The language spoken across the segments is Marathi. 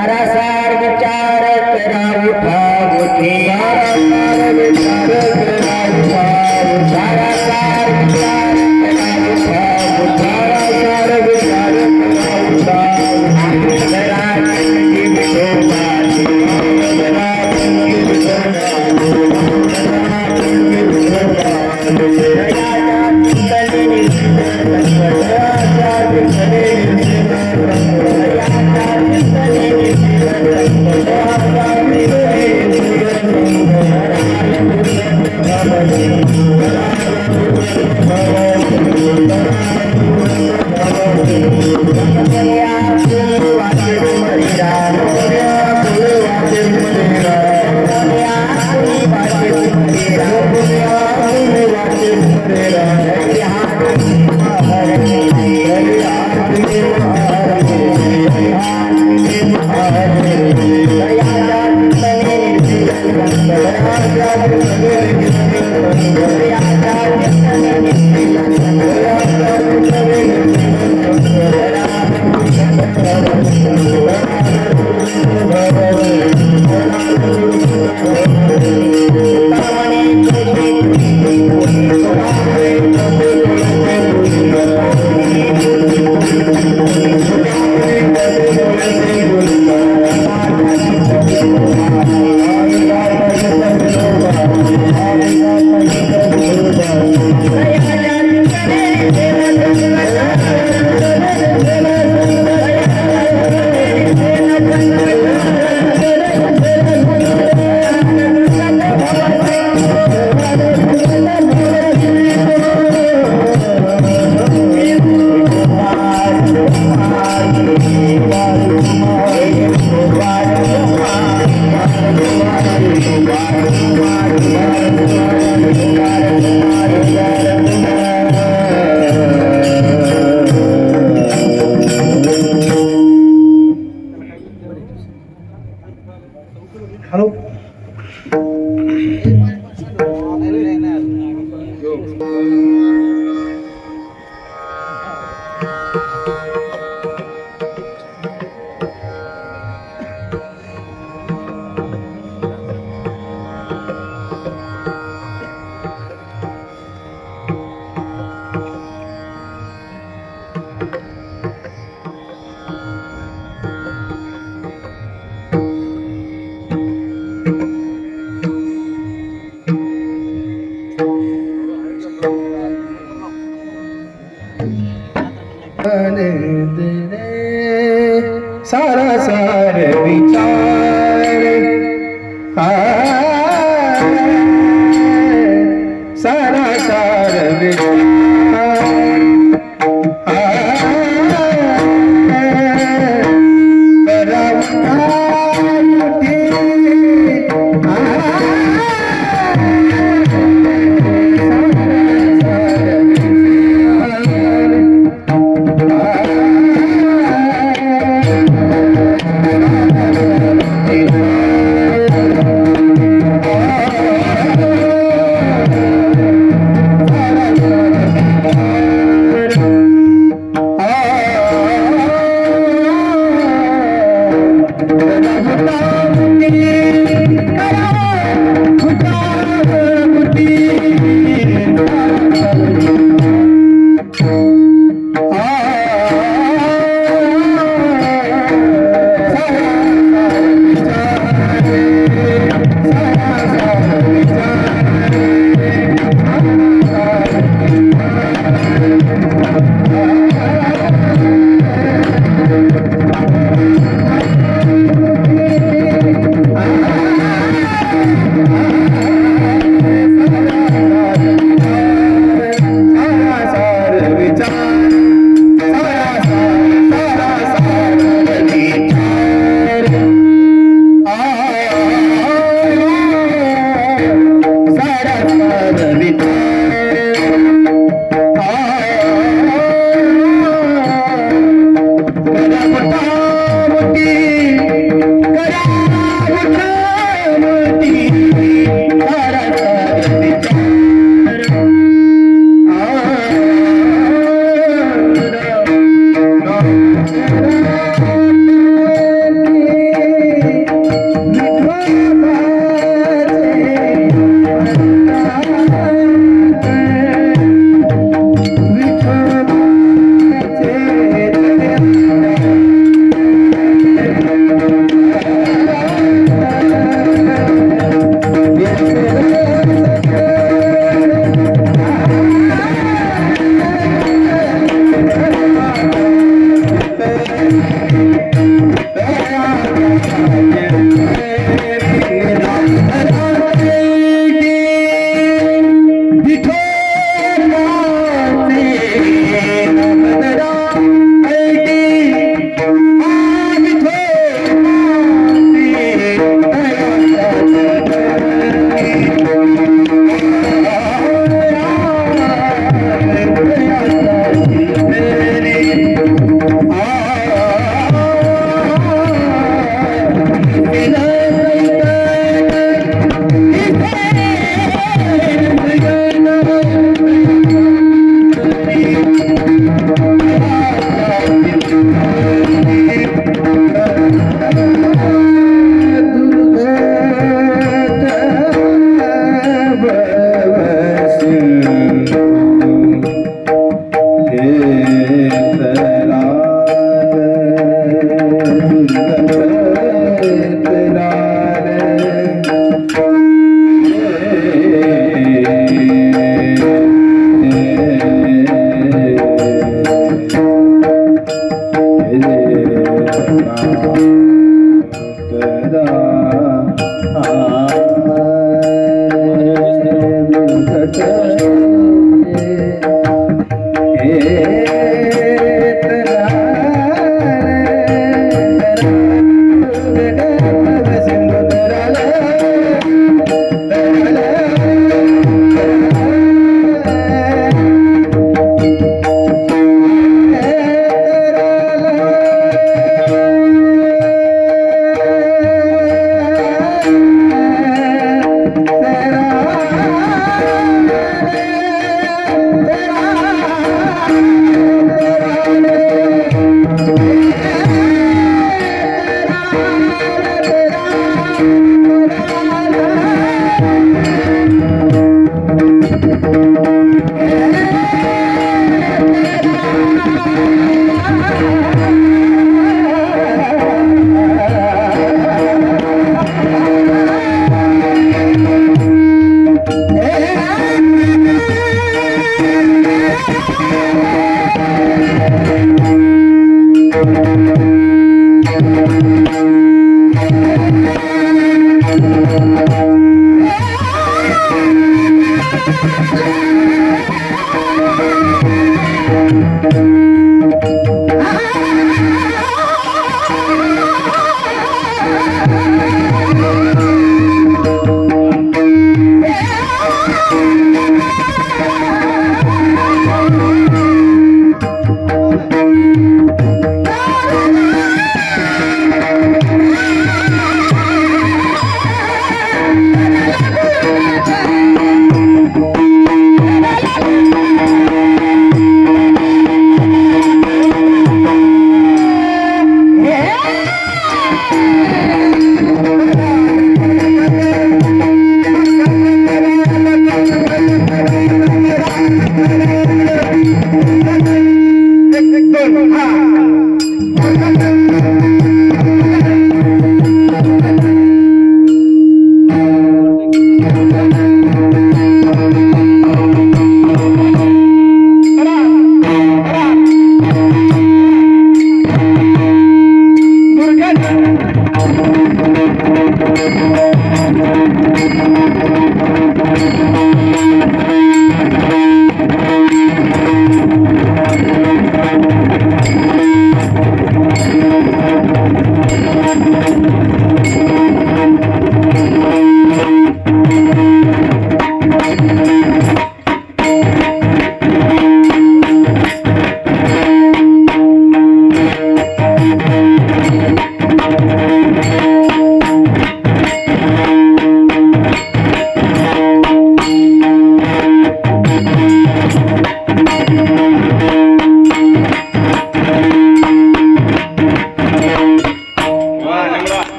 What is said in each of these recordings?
सारा सार विचार सारा सार विचार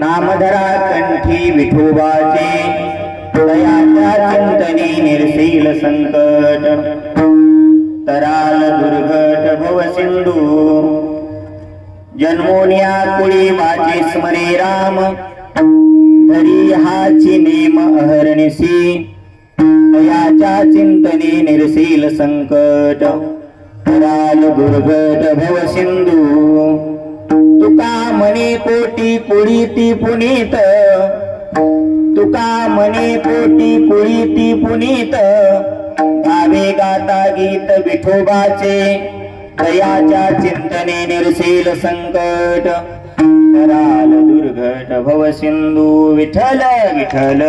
नामधरा कंठी विठोबाचे दयाच्या चिंतने निर्शील संकट तराल दुर्घट भव सिंधू जन्मोनिया कुळी वाचे स्मरे राम धरी हाची नेम अहर्निसी दयाच्या चिंतने निर्शील संकट तराल दुर्घट भव सिंधू तुका मने कोटी कुळीती पुनीत तुका मने कोटी कुळीती पुनीत गावे गाता गीत विठोबाचे दयाच्या चिंतने निर्शील संकट तराल दुर्घट भव सिंधू विठ्ठल विठ्ठल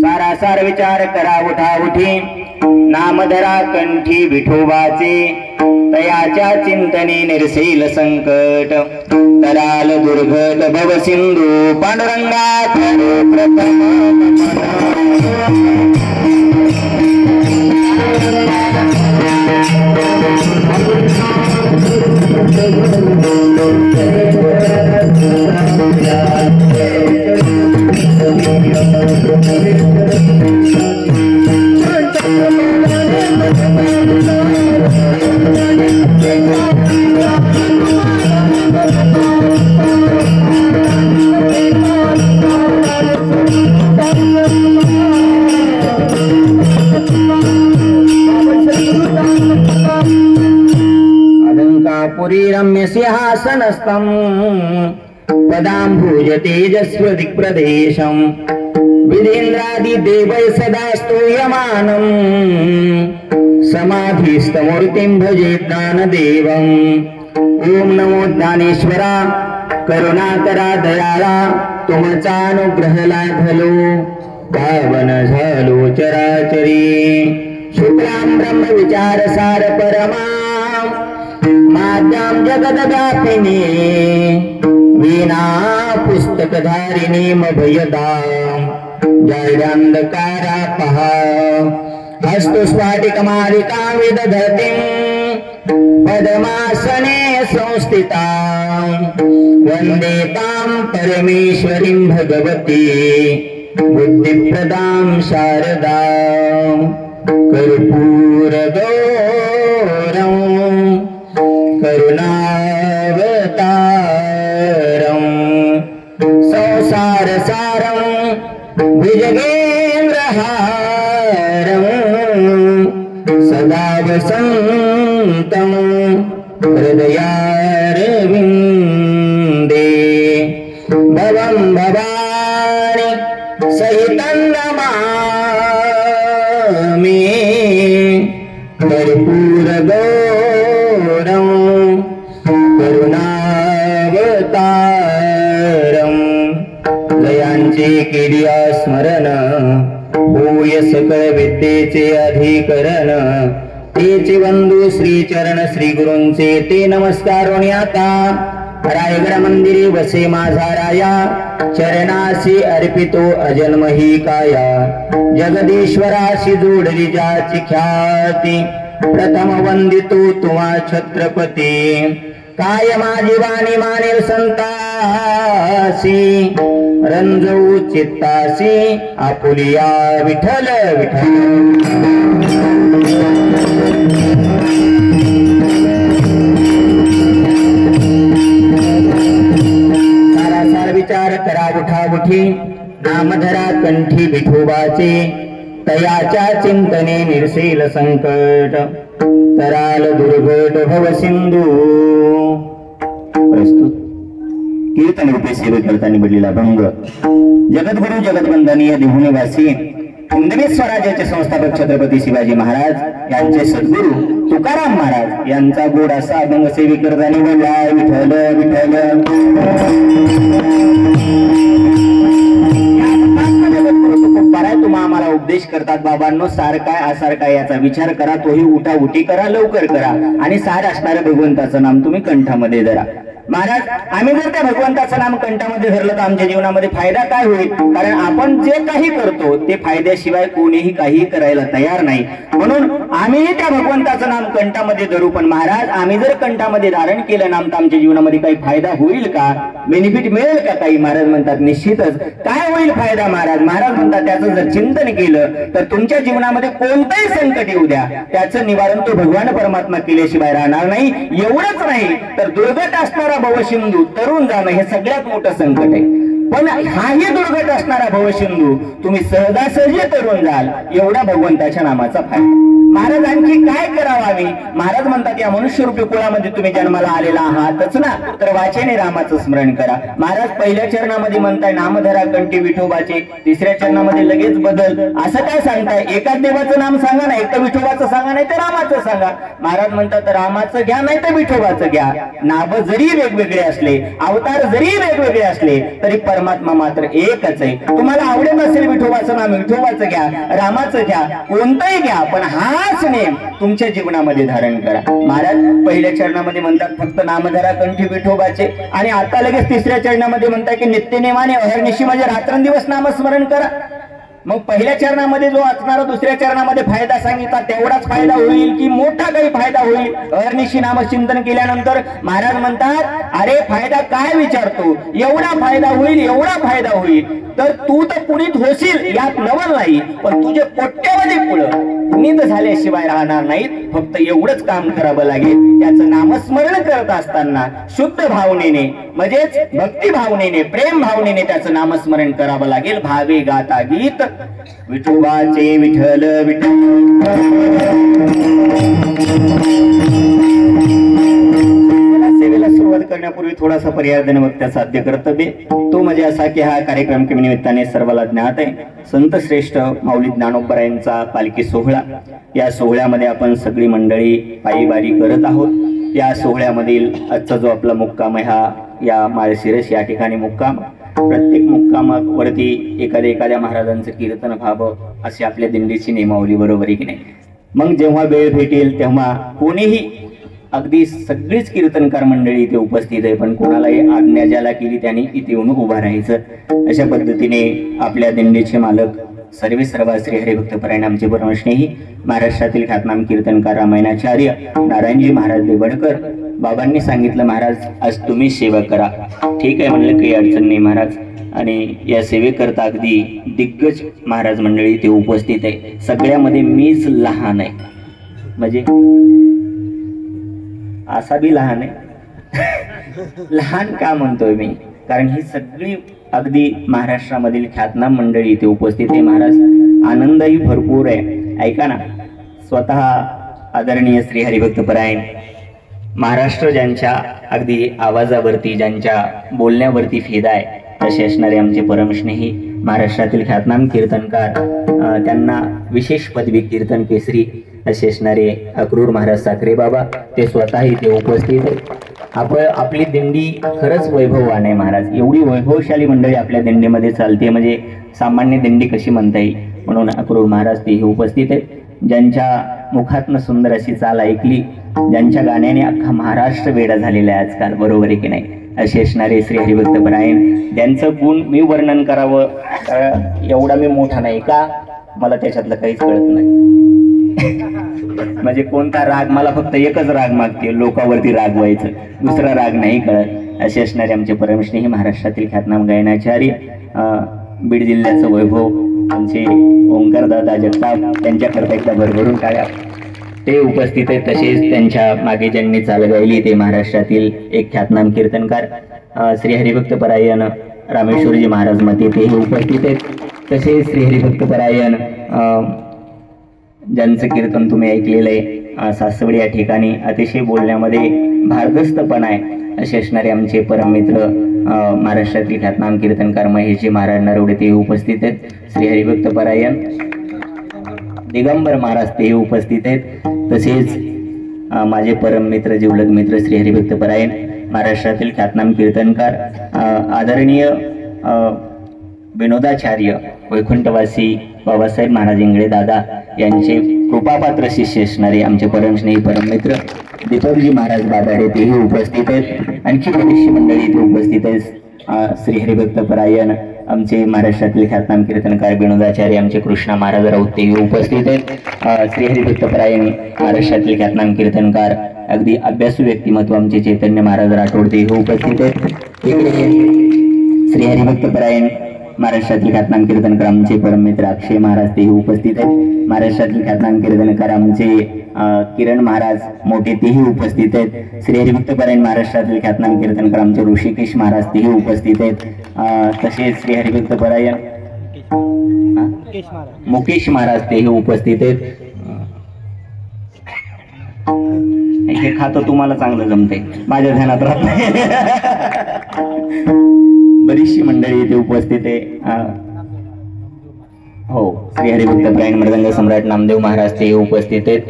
सारासार विचार करा उठा उठी नामधरा कंठी विठोबाचे तयाच्या चिंतने निर्शील संकट तराल दुर्घट भव सिंधू पांडुरंगा प्रथम पद्मासनस्थं पदाम्बुज तेजस्वदिक्प्रदेशं विधेन्द्रादिदेवैः सदा स्तूयमानं समाधिस्थमूर्तिं भजे ज्ञानदेवम्। ओम नमो ज्ञानेश्वरा करुणाकरा दयाळा तुमचा अनुग्रह लाभलो पावन झालो चराचरी। शुक्लां ब्रह्म विचार सार परमा माद्यां जगद्व्यापिनी वीणा पुस्तकधारिणी मभयदां जाड्यांधकारा पहा हस्तु स्फाटिकमालिकां विदधतीं पद्मासने संस्थितां वन्दे तां परमेश्वरीं भगवती बुद्धिप्रदां शारदां। कर्पूरगौरं करुणावतारं संसारसारं भुजगेन्द्रहारं सदा वसन्तं हृदयारविन्दे भवं भवानि सहितं नमामि। कर्पूरगौरं करुणावतारं जयांचे केलिया स्मरण होय सकळ विद्येचे अधिकरण तेचे बंधू श्री चरण श्री गुरूंचे ते नमस्कार आता रायगड मंदिरी बसे माझा राया चरणाशी अर्पितो अजन्म ही काया जगदीश्वराशी जोडली ज्याची ख्याती प्रथम वंदितो तुमा छत्रपती काय माझी वाणी मानेल संतासी रंजवू चित्तासी आपुलिया विठ्ठल विठ्ठल। सारासार विचार करा उठा उठी नामधरा कंठी विठोबाचे तयाच्या चिंतने निरसेल संकट तराल दुर्घट भव सिंधू। प्रस्तुत कीर्तन रूपे सेवे करता निवडलेला भंग जगद्गुरु जगतबंधनीय देहुनिवासी हिंदवी स्वराज्याचे संस्थापक छत्रपती शिवाजी महाराज यांचे सद्गुरु तुकाराम महाराज यांचा गोड असा अभंग सेवी करता निवडला विठ्ठल विठ्ठल। तुम्हा आम्हाला उपदेश करतात बाबांनो सार काय आसार काय याचा विचार करा तोही उठा उठी करा लवकर करा आणि सार असणाऱ्या भगवंताचं नाम तुम्ही कंठामध्ये धरा। महाराज आम्ही जर त्या भगवंताचं नाम कंठामध्ये धरलं तर आमच्या जीवनामध्ये फायदा काय होईल कारण आपण जे काही करतो ते फायद्याशिवाय कोणीही काही करायला तयार नाही म्हणून आम्हीही त्या भगवंताचं नाम कंठामध्ये धरू। पण महाराज आम्ही जर कंठामध्ये धारण केलं नाम तर आमच्या जीवनामध्ये काही फायदा होईल का बेनिफिट मिळेल का काही। महाराज म्हणतात निश्चितच काय होईल फायदा महाराज म्हणतात त्याचं जर चिंतन केलं तर तुमच्या जीवनामध्ये कोणतंही संकट येऊ द्या त्याचं निवारण तो भगवान परमात्मा केल्याशिवाय राहणार नाही। एवढंच नाही तर दुर्गत असणारा भवसिंधू तरुण जाणं हे सगळ्यात मोठं संकट आहे पण हाही दुर्गत असणारा भवसिंधू तुम्ही सहजासहजी तरुण जाल एवढा भगवंताच्या नामाचा फायदा। महाराज आणखी काय करावं आम्ही महाराज म्हणतात या मनुष्यरूपी कुळामध्ये तुम्ही जन्माला आलेला आहातच ना तर वाचेने रामाचं स्मरण करा। महाराज पहिल्या चरणामध्ये म्हणताय नामधरा कंठी विठोबाचे तिसऱ्या चरणामध्ये लगेच बदल असं काय सांगताय एकाच देवाचं नाम सांगा ना एक तर विठोबाचं सांगा नाही तर रामाचं सांगा। महाराज म्हणतात रामाचं घ्या नाही तर विठोबाचं घ्या नाव जरी वेगवेगळे असले अवतार जरी वेगवेगळे असले तरी परमात्मा मात्र एकच आहे। तुम्हाला आवडत असेल विठोबाचं नाम विठोबाचं घ्या रामाचं घ्या कोणतंही घ्या पण हाच नेम तुमच्या जीवनामध्ये धारण करा। महाराज पहिल्या चरणामध्ये म्हणतात फक्त नामधरा कंठी विठोबाचे आणि आता लगेच तिसऱ्या चरणामध्ये म्हणतात की नित्यनेमाने अहर्निशी म्हणजे रात्रंदिवस नामस्मरण करा। मग पहिल्या चरणामध्ये जो असणारा दुसऱ्या चरणामध्ये फायदा सांगितला तेवढाच फायदा होईल की मोठा काही फायदा होईल अहर्निशी नामचिंतन केल्यानंतर। महाराज म्हणतात अरे फायदा काय विचारतो एवढा फायदा होईल एवढा फायदा होईल तर तू तर पुनीत होशील यात नवल नाही पण तुझे कोट्यावधी पुढं पुनीत झाल्याशिवाय राहणार नाहीत। फक्त एवढंच काम करावं लागेल त्याचं नामस्मरण करत असताना शुद्ध भावनेने म्हणजेच भक्ती भावनेने प्रेम भावनेने त्याचं नामस्मरण करावं लागेल। भावे गाता गीत विठोबाचे विठ्ठल विठ्ठल। सेवेला सुरुवात सुरुवात करण्यापूर्वी थोडासा पर्याय वक्त्या साध्य कर्तव्य तो म्हणजे असा की हा कार्यक्रम के निमित्ताने सर्वाला ज्ञात आहे संत श्रेष्ठ माऊली ज्ञानोबरायांचा पालखी सोहळा। या सोहळ्यामध्ये आपण सगळी मंडळी पायीवारी करत आहोत। या सोहळ्यामधील आजचा जो आपला मुक्काम आहे हा या माळशिरस या ठिकाणी मुक्काम। प्रत्येक मुक्कामावरती एखाद्या महाराजांचं कीर्तन व्हावं अशी आपल्या दिंडीची नियमावली, बरोबर आहे की नाही? मग जेव्हा वेळ भेटेल तेव्हा कोणीही, अगदी सगळीच कीर्तनकार मंडळी इथे उपस्थित आहे, पण कोणालाही आज्ञा ज्याला केली त्यांनी इथे येऊन उभा राहायचं। अशा पद्धतीने आपल्या दिंडीचे मालक सर्व श्री हरिभक्तपरायण आमचे परमस्नेही महाराष्ट्रातील ख्यातनाम कीर्तनकार रामायणाचार्य नारायणजी महाराज देवडकर बाबांनी सांगितलं, महाराज आज तुम्ही सेवा करा। ठीक आहे म्हणलं, काही अडचण नाही महाराज। आणि या सेवेकरता अगदी दिग्गज महाराज मंडळी ते उपस्थित आहे। सगळ्यामध्ये मीच लहान आहे, म्हणजे असा बी लहान आहे। लहान का म्हणतोय मी? कारण ही सगळी अगदी महाराष्ट्रामधील ख्यातनाम मंडळी इथे उपस्थित आहे महाराज। आनंदही भरपूर आहे। ऐका ना, स्वतः आदरणीय श्री हरिभक्तपरायण महाराष्ट्र ज्यांच्या अगदी आवाजावरती, ज्यांच्या बोलण्यावरती फिदा आहे असे असणारे आमचे परमस्नेही महाराष्ट्रातील ख्यातनाम कीर्तनकार, त्यांना विशेष पदवी कीर्तन केसरी असे असणारे अक्रूर महाराज साखरे बाबा, ते स्वतः इथे उपस्थित आहेत। आपली दिंडी खरंच वैभववान आहे महाराज। एवढी वैभवशाली मंडळी आपल्या दिंडीमध्ये चालते, म्हणजे सामान्य दिंडी कशी म्हणता येईल, म्हणून अक्रूर महाराज तेही उपस्थित आहेत। ज्यांच्या मुखातनं सुंदर अशी चाल ऐकली, ज्यांच्या गाण्याने अख्खा महाराष्ट्र वेडा झालेला आहे आजकाल, बरोबर आहे की नाही? असे असणारे श्री हरिभक्तपरायण, ज्यांचं गुण मी वर्णन करावं एवढा मी मोठा नाही का, मला त्याच्यातलं काहीच कळत नाही। म्हणजे कोणता राग, मला फक्त एकच राग मागते, लोकांवरती राग व्हायचं, दुसरा राग नाही कळत। असे असणारे आमचे परमस्नेही महाराष्ट्रातील ख्यातनाम गायनाचार्य, बीड जिल्ह्याचं वैभव आमचे ओंकारदादा जगताप, त्यांच्याकरता एकदा भरभरून टाळ्या। ते उपस्थित आहेत। तसेच त्यांच्या मागे ज्यांनी चाल गायली ते महाराष्ट्रातील एक ख्यातनाम कीर्तनकार श्री हरिभक्तपरायण रामेश्वरजी महाराज मते, तेही उपस्थित आहेत। तसेच श्री हरिभक्तपरायण ज्यांचं कीर्तन तुम्ही ऐकलेलं आहे, सासवड या ठिकाणी अतिशय बोलण्यामध्ये भारदस्तपणा आहे असे असणारे आमचे परममित्र महाराष्ट्रातील ख्यातनाम कीर्तनकार महेशजी महाराज नरवडे, ते उपस्थित आहेत। श्री हरिभक्तपरायण दिगंबर महाराज तेही उपस्थित आहेत। तसेच माझे परम मित्र, जिवलग मित्र श्री हरिभक्तपरायण महाराष्ट्रातील ख्यातनाम कीर्तनकार आदरणीय विनोदाचार्य वैकुंठवासी बाबासाहेब महाराज इंगळे दादा यांचे कृपापात्र शिष्य असणारे आमचे परमस्नेही परममित्र दीपकजी महाराज बादाडे, तेही उपस्थित आहेत। आणखी बरीचशी मंडळी इथे उपस्थित आहेत। श्री हरिभक्तपरायण आमचे महाराष्ट्रातील ख्यातनाम कीर्तनकार विनोदाचार्य आमचे कृष्णा महाराज राऊत, तेही उपस्थित आहेत। श्री हरिभक्तपरायण महाराष्ट्रातील ख्यातनाम कीर्तनकार अगदी अभ्यासू व्यक्तिमत्व आमचे चैतन्य महाराज राठोड, तेही उपस्थित आहेत। श्री हरिभक्तपरायण महाराष्ट्रातील ख्यातनाम कीर्तनकार आमचे परममित्र अक्षय महाराज, तेही उपस्थित आहेत। महाराष्ट्रातील ख्यातनाम कीर्तनकार आमचे किरण महाराज मोठे, तेही उपस्थित आहेत। श्री हरिभक्तपरायण महाराष्ट्रातील ख्यातनाम कीर्तनकार आमचे ऋषिकेश महाराज, तेही उपस्थित आहेत। तसेच श्री हरिभक्तपरायण मुकेश महाराज, तेही उपस्थित आहेत। हे खातं तुम्हाला चांगलं जमतंय, माझ्या ध्यानात राहत नाही। बरीचशी मंडळी इथे उपस्थित आहे। हो, श्री हरिभक्तपरायण मृदंग सम्राट नामदेव महाराज, ते उपस्थित आहेत।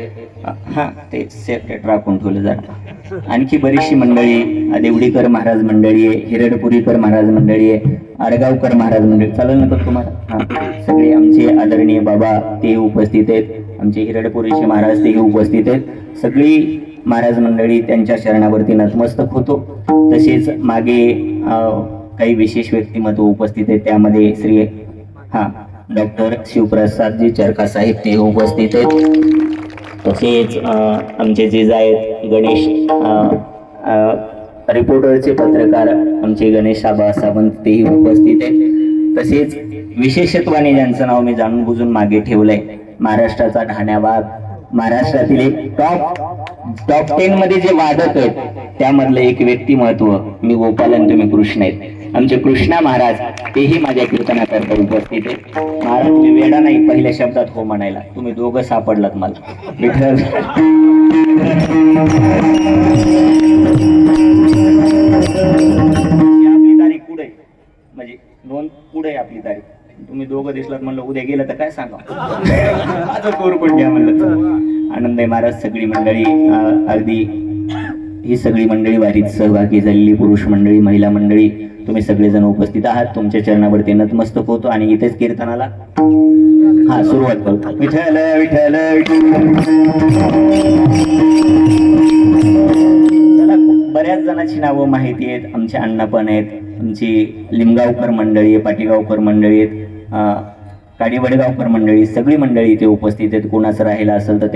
हा, ते सेपरेट राखून ठेवलं जरा। आणखी बरीचशी मंडळी, देवडीकर महाराज मंडळी आहे, हिरडपुरीकर महाराज मंडळी आहे, आडगावकर महाराज मंडळी, चालेल ना तुम्हाला? हा, सगळे आमचे आदरणीय बाबा ते उपस्थित आहेत। आमचे हिरडपुरीचे महाराज तेही उपस्थित आहेत। सगळी महाराज मंडळी त्यांच्या चरणावरती नतमस्तक होतो। तसेच मागे काही विशेष व्यक्तिमत्व उपस्थित आहेत, त्यामध्ये श्री डॉक्टर शिवप्रसादजी चरखा साहेब, ते उपस्थित आहेत। तसेच आमचे जिजा आहेत गणेश रिपोर्टरचे पत्रकार आमचे गणेश आबा सावंत, तेही उपस्थित आहेत। तसेच विशेषत्वाने ज्यांचं नाव मी जाणून बुजून मागे ठेवलंय, महाराष्ट्राचा ढाण्यावाग, महाराष्ट्रातील एक टॉप 10 मध्ये जे वादक आहेत त्यामधलं एक व्यक्तिमत्व, मी गोपाल आणि तुम्ही कृष्ण आहेत। आमचे कृष्णा महाराज तेही माझ्या कीर्तनाकरता उपस्थित आहे. महाराज तुम्ही वेडा नाही पहिल्या शब्दात हो म्हणायला, तुम्ही दोघं सापडलात मला. विठ्ठल आपली तारीख पुढे म्हणजे नोंद पुढे आपली तारीख, तुम्ही दोघं दिसलात म्हणलं उद्या गेलं तर काय सांगा. माझं कोरपण घ्या म्हणलं. आनंद आहे महाराज. सगळी मंडळी अगदी ही सगळी मंडळी वारीत सहभागी झालेली पुरुष मंडळी, महिला मंडळी, तुम्ही सगळेजण उपस्थित आहात. तुमच्या चरणावरती नतमस्तक होतो आणि इथेच कीर्तनाला सुरुवात करतो. विठ्ठल विठ्ठल चला, बऱ्याच जणांची नावं माहिती आहेत. आमचे अण्णा पण आहेत, आमची लिमगावकर मंडळी आहे, पाटीगावकर मंडळी आहेत, काडीवडगावकर मंडळी, सगळी मंडळी इथे उपस्थित आहेत. कोणाचं राहिलं असेल तर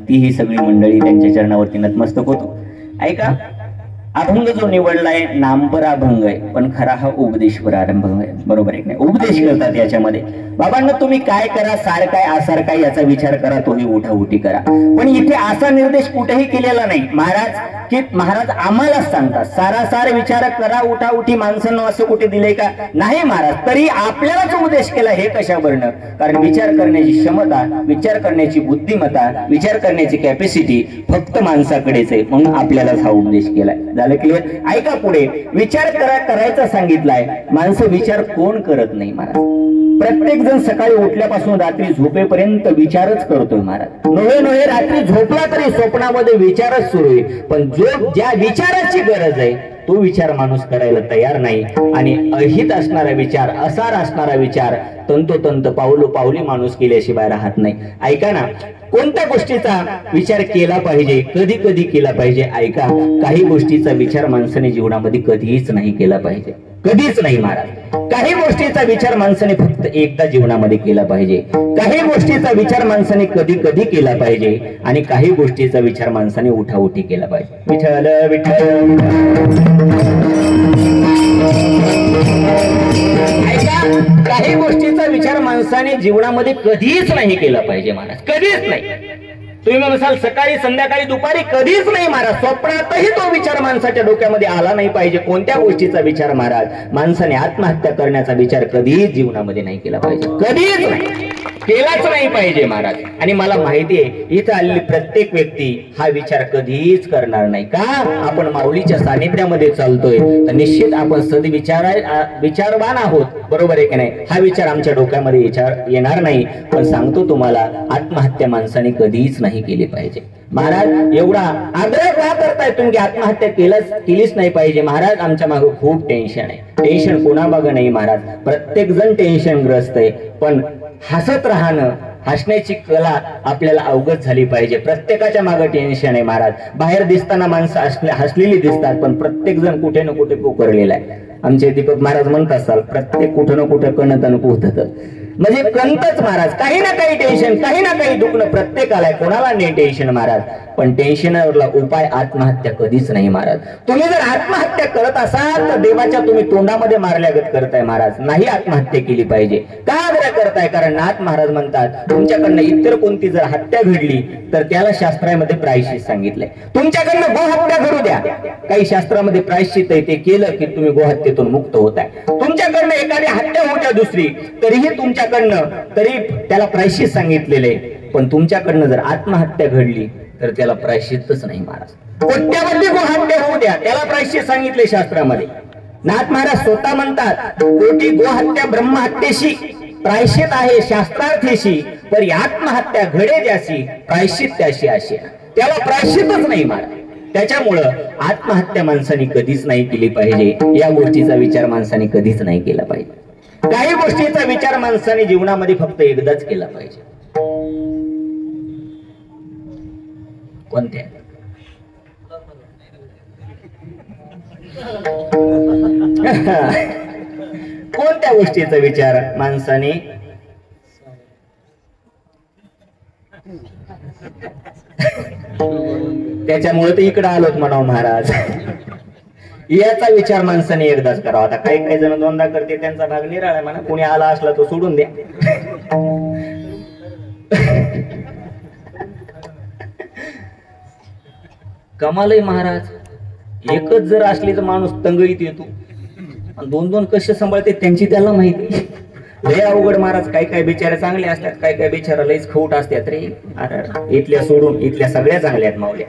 तीही सगळी मंडळी त्यांच्या चरणावरती नतमस्तक होतो. ऐका, अभंग जो निवडलाय नामपरा अभंग आहे, पण खरा हा उपदेशपर अभंग आहे. बरोबर आहे की नाही? उपदेश करतात याच्यामध्ये. बाबांना तुम्ही काय करा, सार काय आसार काय याचा विचार करा, तोही उठाउठी करा. पण इथे असा निर्देश कुठेही केलेला नाही महाराज, की महाराज आम्हालाच सांगतात सारासार विचार करा, उठाउठी माणसांना असं कुठे दिले का? नाही महाराज, तरी आपल्यालाच उपदेश केला. हे कशावरनं? कारण विचार करण्याची क्षमता, विचार करण्याची बुद्धिमत्ता, विचार करण्याची कॅपॅसिटी फक्त माणसाकडेच आहे, म्हणून आपल्यालाच हा उपदेश केलाय. झालं क्लिअर? ऐका पुढे. विचार करायचा सांगितलाय. माणसं विचार कोण करत नाही महाराज? प्रत्येक जण सकाळी उठल्यापासून रात्री झोपेपर्यंत विचारच करतोय महाराज. नव्हे रात्री झोपला तरी स्वप्नामध्ये विचारच सुरू आहे. पण जो ज्या विचाराची गरज आहे तो विचार माणूस करायला तयार नाही. आणि अहित असणारा विचार, असार असणारा विचार तंतोतंत पावली माणूस केल्याशिवाय राहत नाही. ऐका ना, कोणत्या गोष्टीचा विचार केला पाहिजे, कधी कधी केला पाहिजे. ऐका, काही गोष्टीचा विचार माणसाने जीवनामध्ये कधीच नाही केला पाहिजे, कधीच नाही महाराज. काही गोष्टीचा विचार माणसाने फक्त एकदा जीवनामध्ये केला पाहिजे. काही गोष्टीचा विचार माणसाने कधी कधी केला पाहिजे आणि काही गोष्टीचा विचार माणसाने उठाउठी केला पाहिजे. विठ्ठल विठ्ठल. ऐका, काही गोष्टीचा विचार माणसाने जीवनामध्ये कधीच नाही केला पाहिजे महाराज, कधीच नाही. तुम्ही म्हणाल सकाळी संध्याकाळी दुपारी, कधीच नाही महाराज. स्वप्नातही तो विचार माणसाच्या डोक्यामध्ये आला नाही पाहिजे. कोणत्या गोष्टीचा विचार महाराज? माणसाने आत्महत्या करण्याचा विचार कधीच जीवनामध्ये नाही केला पाहिजे, कधीच नाही केलाच नाही पाहिजे महाराज. आणि मला माहिती आहे इथं आलेली प्रत्येक व्यक्ती हा विचार कधीच करणार नाही. का? आपण माऊलीच्या सानिध्यामध्ये चालतोय तर निश्चित आपण विचारवान आहोत. बरोबर आहे की नाही? हा विचार आमच्या डोक्यामध्ये येणार नाही. पण सांगतो तुम्हाला, आत्महत्या माणसाने कधीच नाही केली पाहिजे महाराज. एवढा आग्रह का करताय तुम्ही की आत्महत्या केलीच नाही पाहिजे? महाराज, आमच्या मागे खूप टेन्शन आहे. टेन्शन कोणामागं नाही महाराज, प्रत्येक जण टेन्शन ग्रस्त आहे. पण हसत राहणं, हसण्याची कला आपल्याला अवगत झाली पाहिजे. प्रत्येकाच्या मागे टेन्शन आहे महाराज. बाहेर दिसताना माणसं हसलेली दिसतात, पण प्रत्येक जण कुठे ना कुठे पोकरलेला आहे. आमचे दीपक महाराज म्हणत असाल, प्रत्येक कुठं ना कुठं कणतन पोहत, म्हणजे कंतच महाराज. काही ना काही टेन्शन, काही ना काही दुखणं प्रत्येकाला आहे, कोणाला नाही टेन्शन महाराज. पण टेन्शनवरला उपाय आत्महत्या कधीच नाही महाराज. तुम्ही जर आत्महत्या करत असाल तर देवाच्या तुम्ही तोंडामध्ये मारल्यागत करताय महाराज. नाही आत्महत्या केली पाहिजे. का आग्रह करताय? कारण नाथ महाराज म्हणतात, तुमच्याकडनं इतर कोणती जर हत्या घडली तर त्याला शास्त्रामध्ये प्रायश्चित सांगितलंय. तुमच्याकडनं गोहत्या घडू द्या, काही शास्त्रामध्ये प्रायश्चित आहे, ते केलं की तुम्ही गोहत्येतून मुक्त होताय. तुमच्याकडनं एखादी हत्या होत्या दुसरी, तरीही तुमच्याकडनं तरी त्याला प्रायश्चित सांगितलेले. पण तुमच्याकडनं जर आत्महत्या घडली तर त्याला प्रायश्चितच नाही महाराज. कोट्यावधी गोहत्या होऊ द्या, त्याला प्रायश्चित सांगितले शास्त्रामध्ये. नाथ महाराज स्वतः म्हणतात, कोटी गोहत्या ब्रह्महत्येशी प्रायश्चित आहे शास्त्रार्थेशी, पर आत्महत्या घडे ज्याशी प्रायश्चित त्याशी असे. त्याला प्रायश्चितच नाही महाराज. त्याच्यामुळं आत्महत्या माणसाने कधीच नाही केली पाहिजे. या गोष्टीचा विचार माणसाने कधीच नाही केला पाहिजे. काही गोष्टीचा विचार माणसाने जीवनामध्ये फक्त एकदाच केला पाहिजे. कोणत्या? कोणत्या गोष्टीचा विचार माणसाने त्याच्यामुळे तर इकडे आलोत म्हणावं महाराज. याचा विचार माणसाने एकदाच करावा. आता काही जण दोनदा करते, त्यांचा भाग निराळा म्हणा. कोणी आला असला तो सोडून द्या. कमाल आहे महाराज. एकच जर असली तर माणूस तंगईत येतो. दोन दोन कसे सांभाळते त्यांची त्याला माहिती. लय अवघड महाराज. काही काही बिचारे चांगले असतात, काही काही बिचारा लयच खोट असतात रे. अरे इथल्या सोडून इथल्या सगळ्या चांगल्या आहेत मावल्या.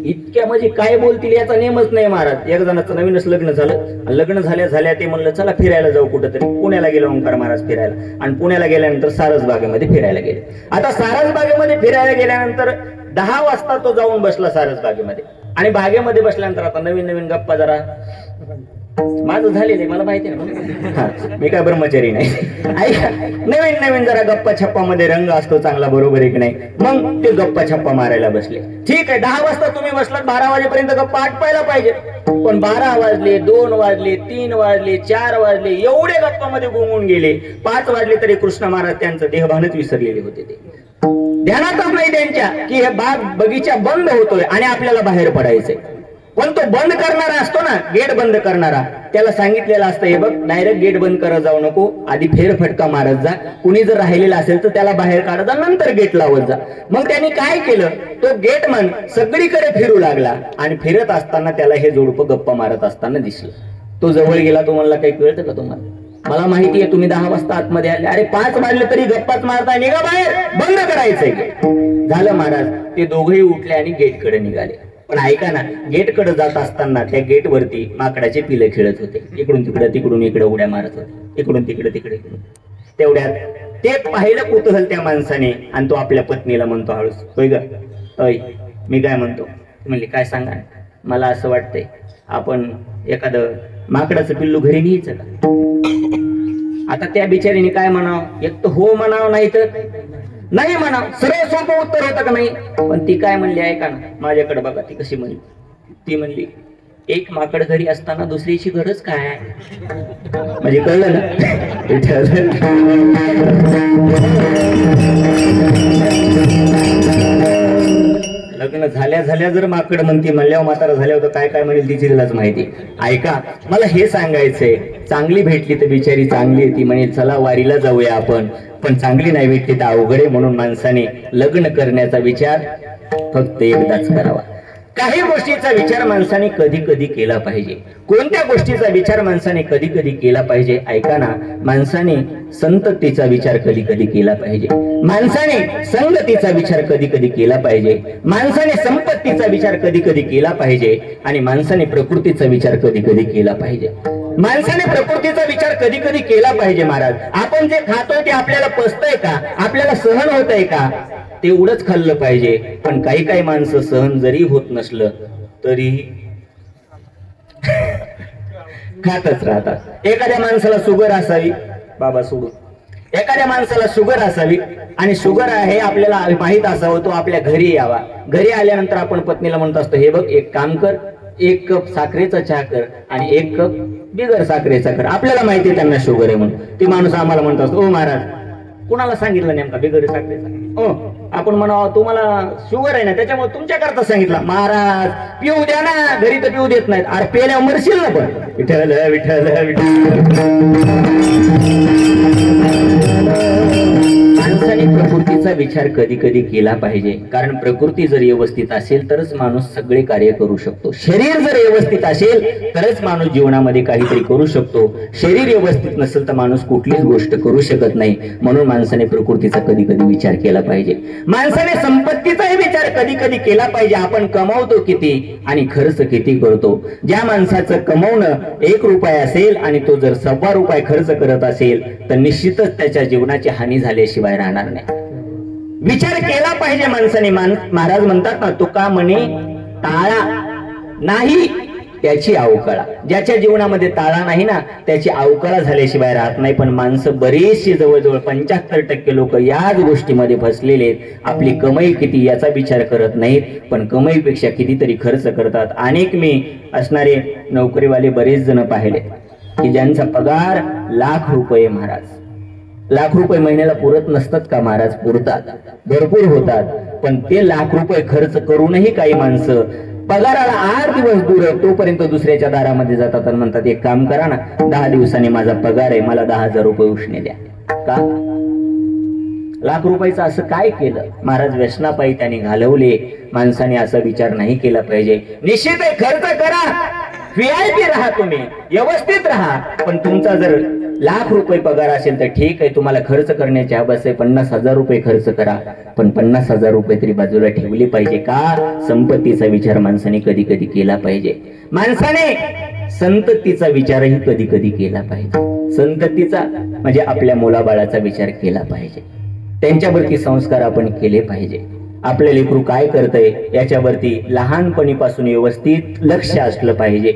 इतक्या म्हणजे काय बोलतील याचा नेमच नाही महाराज. एक जणाचं नवीनच लग्न झालं, लग्न झाल्या ते म्हणलं चला फिरायला जाऊ कुठंतरी. पुण्याला गेलो ओंकार महाराज फिरायला, आणि पुण्याला गेल्यानंतर सारसबागेमध्ये फिरायला गेले. आता सारसबागेमध्ये फिरायला गेल्यानंतर 10 वाजता तो जाऊन बसला सारसबागेमध्ये. आणि बागेमध्ये बसल्यानंतर आता नवीन नवीन गप्पा जरा माझं झालेलं आहे, मला माहिती ना, मी काय ब्रह्मचारी नाही. ऐका, नवीन नवीन जरा गप्पा छप्पा मध्ये रंग असतो चांगला, बरोबर आहे की नाही. मग ते गप्पा छप्पा मारायला बसले. ठीक आहे, 10 वाजता तुम्ही बसलात, 12 वाजेपर्यंत गप्पा आटपायला पाहिजे. पण 12 वाजले, 2 वाजले, 3 वाजले, 4 वाजले, एवढे गप्पामध्ये गुंगून गेले. 5 वाजले तरी कृष्ण महाराज त्यांचं देहभानच विसरलेले होते. ते ध्यानातच नाही त्यांच्या की हे बगीचा बंद होतोय आणि आपल्याला बाहेर पडायचंय. पण तो बंद करणारा असतो ना, गेट बंद करणारा, त्याला सांगितलेलं असतं हे बघ डायरेक्ट गेट बंद करत जाऊ नको, आधी फेरफटका मारत जा. कुणी जर राहिलेला असेल तर त्याला बाहेर काढत जा, नंतर गेट लावत जा. मग त्यांनी काय केलं, तो गेटमन सगळीकडे फिरू लागला आणि फिरत असताना त्याला हे जोडपं गप्पा मारत असताना दिसलं. तो जवळ गेला. तुम्हाला काही कळतं का तुम्हाला? मला माहिती आहे तुम्ही 10 वाजता आतमध्ये आले. अरे 5 वाजले तरी गप्पाच मारताय, निघा बाहेर, बंद करायचंय गेट. झालं महाराज. ते दोघेही उठले आणि गेटकडे निघाले. पण ऐका ना, गेटकडे जात असताना त्या गेटवरती माकडाचे पिलं खेळत होते. इकडून तिकडे तिकडून इकडे उड्या मारत होते, इकडून तिकडे तिकडे. तेवढ्यात ते पाहिलं कुतूहल त्या माणसाने, आणि तो आपल्या पत्नीला म्हणतो हळूच, होय ग अय मी काय म्हणतो. म्हणली काय सांगा. मला असं वाटतंय आपण एखादं माकडाचं पिल्लू घरी न्यायचं का. आता त्या बिचारीने काय म्हणावं, एक तर हो म्हणावं, नाही तर नाही म्हणावं. सरळ सोपं उत्तर होतं का नाही. पण ती काय म्हणली ऐका ना, माझ्याकडे बघा ती कशी म्हणली. ती म्हणली एक माकड घरी असताना दुसरीची गरज काय. म्हणजे कळलं ना. लग्न झाल्या जर माकड म्हणते, म्हणल्यावर म्हातारा झाल्यावर काय काय म्हणेल तिची तिलाच माहिती. ऐका, मला हे सांगायचंय, चांगली भेटली तर बिचारी चांगली ती म्हणेल चला वारीला जाऊया आपण. पण चांगली नाही भेटली तर अवघड आहे. म्हणून माणसाने लग्न करण्याचा विचार फक्त एकदाच करावा. काही गोष्टीचा विचार माणसाने कधी कधी केला पाहिजे. कोणत्या गोष्टीचा विचार माणसाने कधी कधी केला पाहिजे. ऐका ना, माणसाने संततीचा विचार कधी कधी केला पाहिजे. माणसाने संगतीचा विचार कधी कधी केला पाहिजे. माणसाने संपत्तीचा विचार कधी कधी केला पाहिजे. आणि माणसाने प्रकृतीचा विचार कधी कधी केला पाहिजे. माणसाने प्रकृतीचा विचार कधी कधी केला पाहिजे. महाराज, आपण जे खातोय ते आपल्याला पचतंय का, आपल्याला सहन होतंय का, तेवढंच खाल्लं पाहिजे. पण काही काही माणसं सहन जरी होत नसलं तरी खातच राहतात. एखाद्या माणसाला शुगर असावी, बाबा सोडून, एखाद्या माणसाला शुगर असावी आणि शुगर आहे आपल्याला माहित असावं, तो आपल्या घरी यावा. घरी आल्यानंतर आपण पत्नीला म्हणत असतो हे बघ एक काम कर, 1 कप साखरेचा चहा कर आणि 1 कप बिगर साखरेचा कर. आपल्याला माहिती आहे त्यांना शुगर आहे म्हणून. ती माणूस आम्हाला म्हणत असतो, ओ महाराज कुणाला सांगितलं नेमका बिगर साखरेचा. ओ आपण म्हणावं तुम्हाला शुगर आहे ना त्याच्यामुळे तुमच्याकरता सांगितलं. महाराज पिऊ द्या ना, घरी तर पिऊ देत नाहीत. अरे पेल्यावर मरशील ना. पण विठ्ठल विठ्ठल माणसाने प्रकृतीचा विचार कधी कधी केला पाहिजे. कारण प्रकृती जर व्यवस्थित असेल तरच माणूस सगळे कार्य करू शकतो. शरीर जर व्यवस्थित असेल तरच माणूस जीवनामध्ये काहीतरी करू शकतो. शरीर व्यवस्थित नसेल तर माणूस कुठलीच गोष्ट करू शकत नाही. म्हणून माणसाने प्रकृतीचा कधी कधी विचार केला पाहिजे. माणसाने संपत्तीचाही विचार कधी कधी केला पाहिजे. आपण कमावतो किती आणि खर्च किती करतो. ज्या माणसाचं कमवणं 1 रुपया असेल आणि तो जर 1.25 रुपये खर्च करत असेल तर निश्चितच त्याच्या जीवनाची हानी झाल्याशिवाय राहणार नाही. विचार केला पाहिजे माणसाने. महाराज म्हणतात ना, तुका म्हणे ताळा नाही त्याची अवकळा. ज्याच्या जीवनामध्ये ताळा नाही ना त्याची अवकळा झाल्याशिवाय राहत नाही. पण माणसं बरेचशी जवळजवळ 75% लोक याच गोष्टीमध्ये फसलेले आहेत. आपली कमाई किती याचा विचार करत नाहीत, पण कमाईपेक्षा कितीतरी खर्च करतात. अनेक मी असणारे नोकरीवाले बरेच जण पाहिले की ज्यांचा पगार लाख रुपये. महाराज लाख रुपये महिन्याला पुरत नसतात का महाराज? पुरतात, भरपूर होतात. पण ते लाख रुपये खर्च करूनही काही माणसं पगाराला 8 दिवस दूर तोपर्यंत दुसऱ्याच्या दारामध्ये जातात आणि म्हणतात एक काम करा ना, 10 दिवसांनी माझा पगार आहे, मला 10,000 रुपये उष्णे द्या. का? लाख रुपयाचं असं काय केलं? महाराज व्यसनापायी त्याने घालवले. माणसाने असा विचार नाही केला पाहिजे. निश्चित खर्च करा, VIP राहा, तुम्ही व्यवस्थित राहा. पण तुमचा जर लाख रुपये पगार असेल तर ठीक आहे, तुम्हाला खर्च करण्याची हवस आहे, 50,000 रुपये खर्च करा. पण 50,000 रुपये तरी बाजूला ठेवली पाहिजे. का? संपत्तीचा विचार माणसाने कधी कधी केला पाहिजे. माणसाने संततीचा विचारही कधी कधी केला पाहिजे. संततीचा म्हणजे आपल्या मुलाबाळाचा विचार केला पाहिजे. त्यांच्यावरती संस्कार आपण केले पाहिजे. आपले लेकरू काय करतंय याच्यावरती लहानपणीपासून व्यवस्थित लक्ष असलं पाहिजे.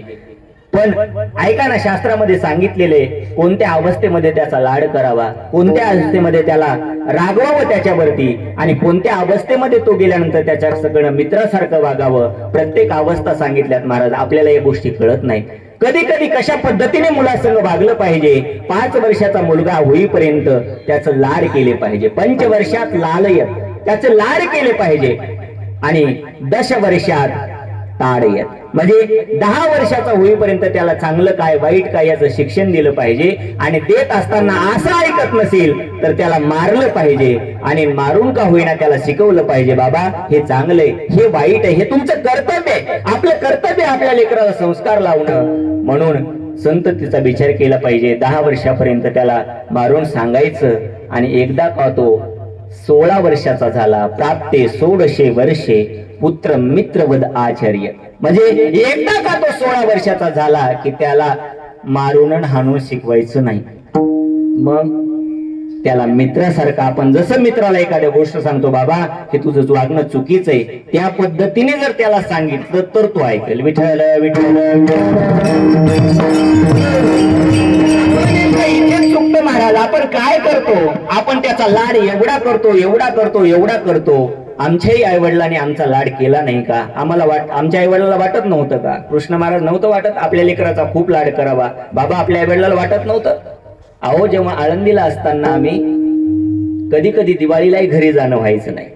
पण ऐका ना, शास्त्रामध्ये सांगितलेले कोणत्या अवस्थेमध्ये त्याचा लाड करावा, कोणत्या अवस्थेमध्ये त्याला रागवावं त्याच्यावरती, आणि कोणत्या अवस्थेमध्ये तो गेल्यानंतर त्याच्या सगळं मित्रासारखं वागावं. प्रत्येक अवस्था सांगितल्यात महाराज. आपल्याला या गोष्टी कळत नाहीत. कधी कधी कशा पद्धतीने मुलासंग वागलं पाहिजे. 5 वर्षाचा मुलगा होईपर्यंत त्याचं लाड केले पाहिजे. 5 वर्षात लालयत, त्याचं लाड केले पाहिजे. आणि 10 वर्षात ताडयत, म्हणजे 10 वर्षाचा होईपर्यंत त्याला चांगलं काय वाईट काय याचं शिक्षण दिलं पाहिजे. आणि देत असताना असं ऐकत नसेल तर त्याला मारलं पाहिजे. आणि मारून का होईना त्याला शिकवलं पाहिजे, बाबा हे चांगलंय, हे वाईट आहे, हे तुमचं कर्तव्य आहे. आपलं कर्तव्य आपल्या लेकराला संस्कार लावणं. म्हणून संततीचा विचार केला पाहिजे. 10 वर्षापर्यंत त्याला मारून सांगायचं. आणि एकदा का तो 16 वर्षाचा झाला, प्राप्ते 16 वर्षे पुत्र मित्रवद आचार्य, म्हणजे एकदा का तो 16 वर्षाचा झाला की त्याला मारून हाणून शिकवायचं नाही. मग त्याला मित्रासारखं, आपण जसं मित्राला एखाद्या गोष्ट सांगतो, बाबा हे तुझं वागणं चुकीचं आहे, त्या पद्धतीने जर त्याला सांगितलं तर तो ऐकेल. विठ्ठल विठ्ठल चुकतं महाराज. आपण काय करतो, आपण त्याचा लाड एवढा करतो, एवढा करतो, एवढा करतो. आमच्याही आई वडिलांनी आमचा लाड केला नाही का? आम्हाला आमच्या आई वडिलांना वाटत नव्हतं का? कृष्ण महाराज नव्हतं वाटत आपल्या लेकराचा खूप लाड करावा? बाबा आपल्या आई वडिलांना वाटत नव्हतं? अहो, जेव्हा आळंदीला असताना आम्ही कधी कधी दिवाळीलाही घरी जाणं व्हायचं नाही.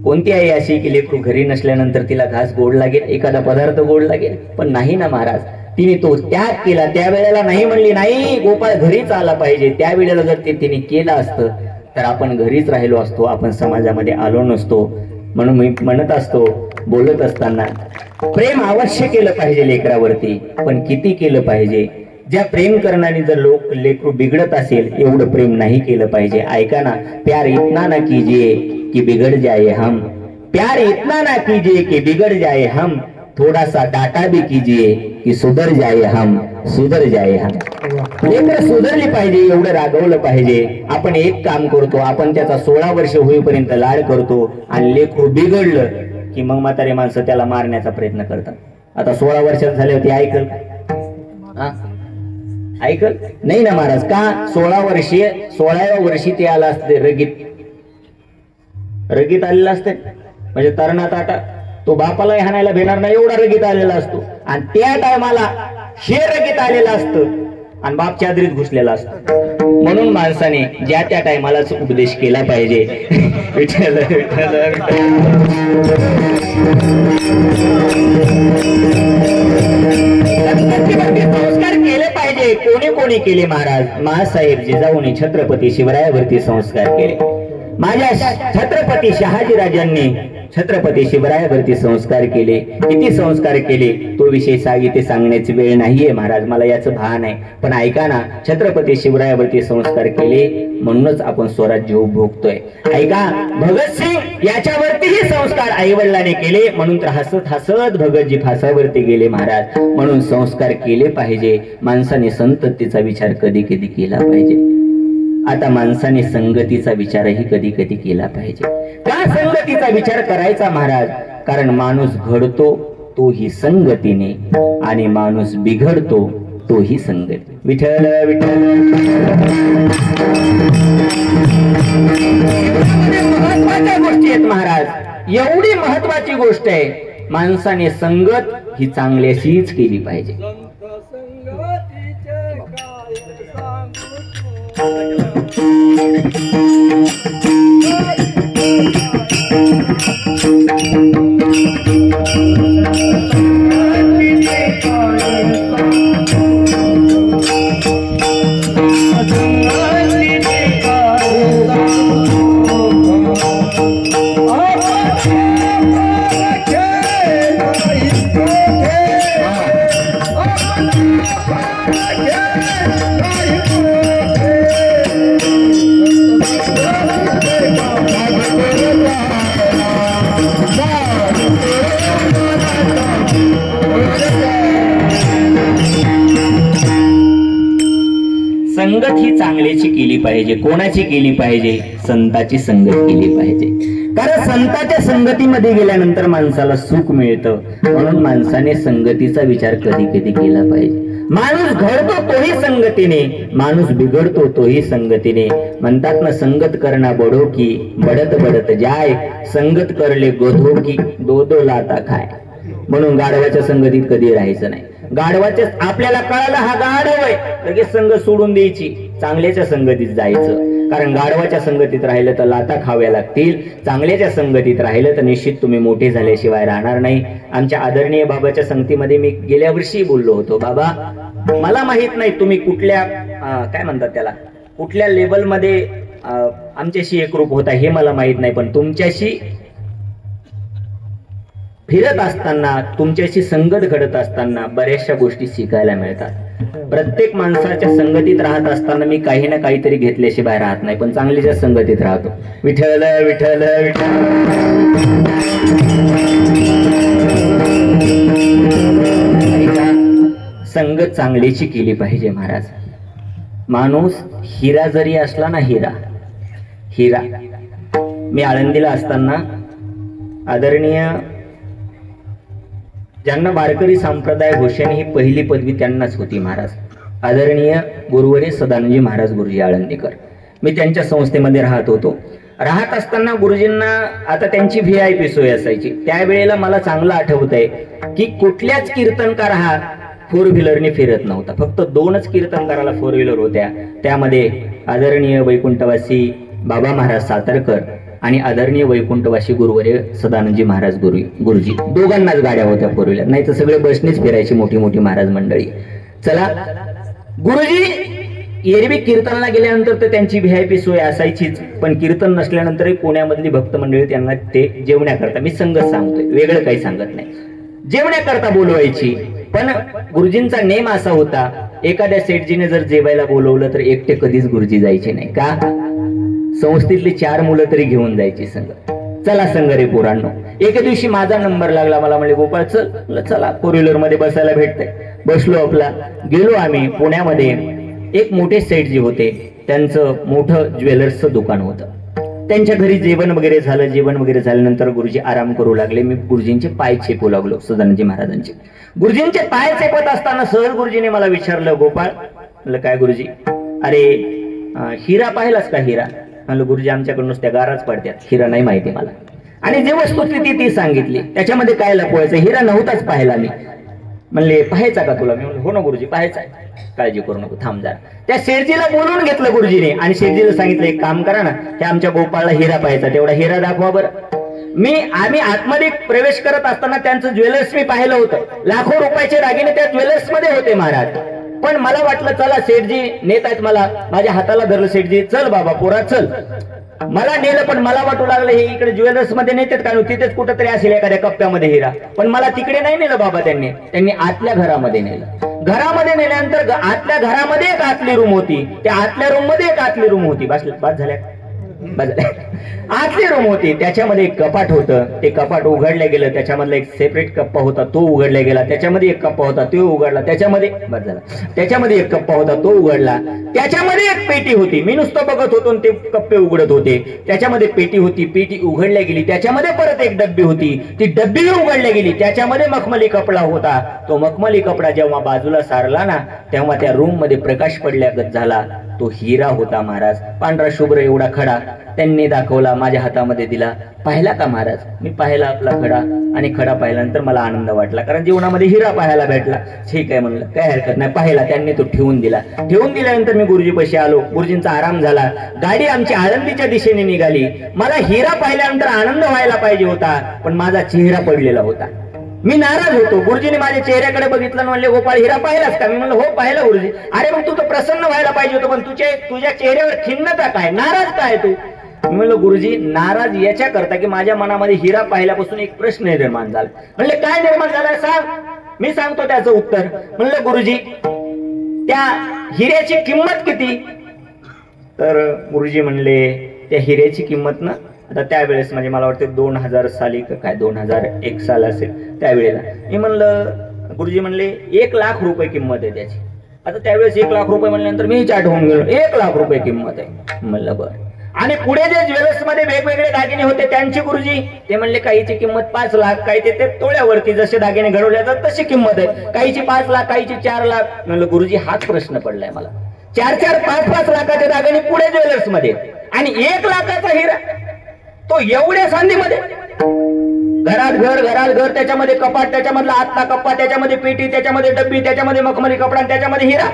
कोणती आई अशी की लेकरू घरी नसल्यानंतर तिला घास गोड लागेल, एखादा पदार्थ गोड लागेल? पण नाही ना महाराज, तिने तो त्याग केला. त्यावेळेला नाही म्हणली, नाही गोपाळ घरीच आला पाहिजे. त्यावेळेला जर ते तिने केलं असतं तर आपण घरीच राहिलो असतो, आपण समाजामध्ये आलो नसतो. म्हणून मी म्हणत असतो बोलत असताना, प्रेम अवश्य केलं पाहिजे लेकरावरती, पण किती केलं पाहिजे? ज्या प्रेम करणारी जर लेकरू बिघडत असेल एवढं प्रेम नाही केलं पाहिजे. ऐका ना, प्यार इतना ना कीजिए कि बिगड़ जाए हम, प्यार इतना ना कीजिए कि बिगड़ जाए हम, थोड़ा सा डाटा भी कीजिए कि सुधर जाए हम, सुधर जाए हम. लेकर सुधरली पाहिजे, एवढं रागवलं पाहिजे. आपण एक काम करतो, आपण त्याचा 16 वर्ष होईपर्यंत लाड करतो आणि लेकरू बिघडलं की मग म्हातारे माणसं त्याला मारण्याचा प्रयत्न करतात. आता 16 वर्षात झाल्यावरती ऐकल का? ऐकल नाही ना महाराज. का? 16व्या वर्षी ते आला असते रगीत आलेला असते, म्हणजे तरणा ताटा तो बापाला हाणायला भेटणार नाही एवढा रगीत आलेला असतो. आणि त्या टायमाला हे रगीत आलेलं असतं आणि बाप चादरीत घुसलेला असतो. म्हणून माणसाने ज्या त्या टायमालाच उपदेश केला पाहिजे. विठ्ठल विठ्ठल संस्कार केले पाहिजे. कोणी कोणी केले महाराज? महासाहेब जिजाऊने छत्रपती शिवरायावरती संस्कार केले. माझ्या छत्रपती शहाजीराजांनी छत्रपती शिवरायावरती संस्कार केले. किती संस्कार केले तो विषय इथे सांगण्याची वेळ नाहीये महाराज, मला याचं भान आहे. पण ऐका ना, छत्रपती शिवरायावरती संस्कार केले म्हणूनच आपण स्वराज्य उपभोगतोय. ऐका, भगतसिंग याच्यावरतीही संस्कार आई वडिलांनी केले, म्हणून तर हसत हसत भगतजी फासावरती गेले महाराज. म्हणून संस्कार केले पाहिजे. माणसाने संततीचा विचार कधी कधी केला पाहिजे. आता माणसाने संगतीचा विचारही कधी कधी केला पाहिजे. का संगतीचा विचार करायचा महाराज? कारण माणूस घडतो तोही संगतीने आणि माणूस बिघडतो तोही संगती. विठ्ठल विठ्ठल महत्वाच्या गोष्टी आहेत महाराज. एवढी महत्वाची गोष्ट आहे, माणसाने संगत ही चांगल्याशीच केली पाहिजे. चांगलीची केली पाहिजे. कोणाची केली पाहिजे? संताची संगत केली पाहिजे. कारण संताच्या संगतीमध्ये गेल्यानंतर माणसाला सुख मिळतं. म्हणून माणसाने संगतीचा विचार कधी कधी केला पाहिजे. माणूस घडतो तोही संगतीने, माणूस बिघडतो तोही संगतीने. म्हणतात ना, संगत करना बडो की बडत बडत जाय, संगत करले गोधो की दो दो लाता खाय. म्हणून गाढवाच्या संगतीत कधी राहायचं नाही. गाढवाच्या आपल्याला कळालं हा गाढव आहे, लगेच संगत सोडून द्यायची, चांगल्याच्या संगतीत जायचं. कारण गाढवाच्या संगतीत राहिलं तर लाता खाव्या लागतील, चांगल्याच्या संगतीत राहिलं तर निश्चित तुम्ही मोठे झाल्याशिवाय राहणार नाही. आमच्या आदरणीय बाबाच्या संगतीमध्ये मी गेल्या वर्षी बोललो होतो, बाबा मला माहित नाही तुम्ही कुठल्या काय म्हणतात त्याला, कुठल्या लेवलमध्ये आमच्याशी एकरूप होता हे मला माहित नाही, पण तुमच्याशी फिरत असताना, तुमच्याशी संगत घडत असताना बऱ्याचशा गोष्टी शिकायला मिळतात. प्रत्येक माणसाच्या संगतीत राहत असताना मी काही ना काहीतरी घेतल्याशिवाय राहत नाही, पण चांगल्याच्या संगतीत राहतो. विठ्ठल विठ्ठल विठ्ठल. संगत चांगलीची केली पाहिजे महाराज. माणूस हिरा जरी असला ना, हिरा. मी आळंदीला असताना आदरणीय ज्यांना वारकरी संप्रदाय घोषण ही पहिली पदवी त्यांनाच होती महाराज, आदरणीय गुरुवरे सदानंदजी महाराज गुरुजी आळंदीकर. मी त्यांच्या संस्थेमध्ये राहत होतो. राहत असताना गुरुजींना आता त्यांची VIP सोय असायची. त्यावेळेला मला चांगलं आठवत आहे की कुठल्याच कीर्तनकार हा 4 व्हीलरने फिरत नव्हता. फक्त 2च कीर्तनकाराला 4 व्हीलर होत्या. त्यामध्ये आदरणीय वैकुंठवासी बाबा महाराज सातारकर आणि आदरणीय वैकुंठवासी गुरुवर्य सदानंदजी महाराज गुरुजी, दोघांनाच गाड्या होत्या 4 व्हीलर. नाही तर सगळे बसनेच फिरायची मोठी मोठी महाराज मंडळी. चला, गुरुजी एरवी कीर्तनाला गेल्यानंतर तर त्यांची VIP सोय असायचीच, पण कीर्तन नसल्यानंतरही पुण्यामधली भक्त मंडळी त्यांना ते जेवण्याकरता, मी संगत सांगतोय, वेगळं काही सांगत नाही, जेवण्याकरता बोलवायची. पण गुरुजींचा नेम असा होता, एखाद्या सेठजीने जर जेवायला बोलवलं तर एकटे कधीच गुरुजी जायचे नाही. का? संस्थेतली 4 मुलं तरी घेऊन जायची संगत. चला संग रे पोरांनो. एके दिवशी माझा नंबर लागला. मला म्हणले, गोपाळ चल, चला 4 व्हीलर मध्ये बसायला भेटतंय. बसलो आपला. गेलो आम्ही. पुण्यामध्ये एक मोठे सेठजी होते, त्यांचं मोठं ज्वेलर्सचं दुकान होतं. त्यांच्या घरी जेवण वगैरे झालं. जेवण वगैरे झाल्यानंतर गुरुजी आराम करू लागले. मी गुरुजींचे पाय चेपू लागलो, सदानंदजी महाराजांचे. गुरुजींचे पाय चेपत असताना सहज गुरुजीने मला विचारलं, गोपाळ. म्हणलं काय गुरुजी? अरे हिरा पाहिलास का? हिरा? म्हणलं गुरुजी आमच्याकडून नुसत्या गाराच पडत्यात, हिरा नाही माहिती मला. आणि जे वस्तू ती सांगितली, त्याच्यामध्ये काय लपवायचं? हिरा नव्हताच पाहिला मी. म्हणले पाहायचा का तुला? मी म्हणलं हो ना गुरुजी, पाहायचा. काळजी करू नको, थांब जरा. त्या शेठजीला बोलवून घेतलं गुरुजीने आणि शेठजीला सांगितलं, एक काम करा ना, त्या आमच्या गोपाळला हिरा पाहायचा, तेवढा हिरा दाखवा बरं. आम्ही आतमध्ये प्रवेश करत असताना त्यांचं ज्वेलर्स मी पाहिलं होतं. लाखो रुपयाचे दागिने त्या ज्वेलर्स मध्ये होते महाराज. पण मला वाटलं चला सेठजी नेत आहेत मला, माझ्या हाताला धरलं सेठजी, चल बाबा पोरा चल. मला नेलं, पण मला वाटू लागलं हे इकडे ज्वेलर्स मध्ये नेतात का, तिथेच कुठंतरी असेल एखाद्या कप्प्यामध्ये हिरा. पण मला तिकडे नाही नेलं बाबा त्यांनी आतल्या घरामध्ये नेलं. घरामध्ये नेल्यानंतर आतल्या घरामध्ये एक आतली रूम होती. त्या आतल्या रूम मध्ये एक आतली रूम होती. बस झाल्या. आतली रूम होती. त्याच्यामध्ये एक कपाट होतं. ते कपाट उघडलं गेलं. त्याच्यामधला एक सेपरेट कप्पा होता, तो उघडला गेला. त्याच्यामध्ये एक कप्पा होता, तो उघडला. त्याच्यामध्ये एक कप्पा होता, तो उघडला. त्याच्यामध्ये एक पेटी होती. मी नुसतं बघत होतो, ते कप्पे उघडत होते. त्याच्यामध्ये पेटी होती. पेटी उघडल्या गेली. त्याच्यामध्ये परत एक डब्बी होती. ती डब्बी उघडल्या गेली. त्याच्यामध्ये मखमली कपडा होता. तो मखमली कपडा जेव्हा बाजूला सारला ना, तेव्हा त्या रूम मध्ये प्रकाश पडल्यागत झाला. तो हिरा होता महाराज, पांढरा शुभ्र एवढा खडा. त्यांनी दाखवला, माझ्या हातामध्ये दिला. पाहिला का महाराज? मी पाहिला आपला खडा, आणि खडा पाहिल्यानंतर मला आनंद वाटला, कारण जीवनामध्ये हिरा पाहायला भेटला. ठीक आहे म्हणलं, काय हरकत नाही. पाहिला त्यांनी, तो ठेवून दिला. ठेवून दिल्यानंतर मी गुरुजी पाशी आलो. गुरुजींचा आराम झाला. गाडी आमची आळंदीच्या दिशेने निघाली. मला हिरा पाहिल्यानंतर आनंद व्हायला पाहिजे होता, पण माझा चेहरा पडलेला होता. मी नाराज होतो. गुरुजीने माझ्या चेहऱ्याकडे बघितलं, म्हणले गोपाळ हिरा पाहिलास का? मी म्हणलं हो पाहिला गुरुजी. अरे मग तू तर प्रसन्न व्हायला पाहिजे होतं, पण तुझ्या चेहऱ्यावर खिन्नता काय, नाराज काय तू? मी म्हणलं गुरुजी नाराज याच्या करता की माझ्या मनामध्ये हिरा पाहिल्यापासून एक प्रश्न निर्माण झाला. म्हणले काय निर्माण झाला सांग? मी सांगतो त्याचं उत्तर. म्हणलं गुरुजी त्या हिऱ्याची किंमत किती? तर गुरुजी म्हणले त्या हिऱ्याची किंमत ना, आता त्यावेळेस म्हणजे मला वाटतं 2000 साली का काय, 2001 साल असेल त्यावेळेला. मी म्हणलं गुरुजी म्हणले 1 लाख रुपये किंमत आहे त्याची. आता त्यावेळेस 1 लाख रुपये म्हणल्यानंतर मी चाट होऊन गेलो, 1 लाख रुपये किंमत आहे म्हणलं बरं. आणि पुढे जे ज्वेलर्स मध्ये वेगवेगळे दागिने होते त्यांची गुरुजी ते म्हणले काहीची किंमत 5 लाख, काही ते तोळ्यावरती जसे दागिने घडवले जातात तशी किंमत आहे, काहीची 5 लाख, काहीची 4 लाख. म्हणलं गुरुजी हाच प्रश्न पडलाय मला, 4-4, 5-5 लाखाचे दागिने पुढे ज्वेलर्स मध्ये आणि 1 लाखाचा हिरा तो एवढ्या संधीमध्ये. घरात घर, त्याच्यामध्ये कपाट, त्याच्यामधला आतला कप्पा, त्याच्यामध्ये पेटी, त्याच्यामध्ये डब्बी, त्याच्यामध्ये मखमली कपडा, त्याच्यामध्ये हिरा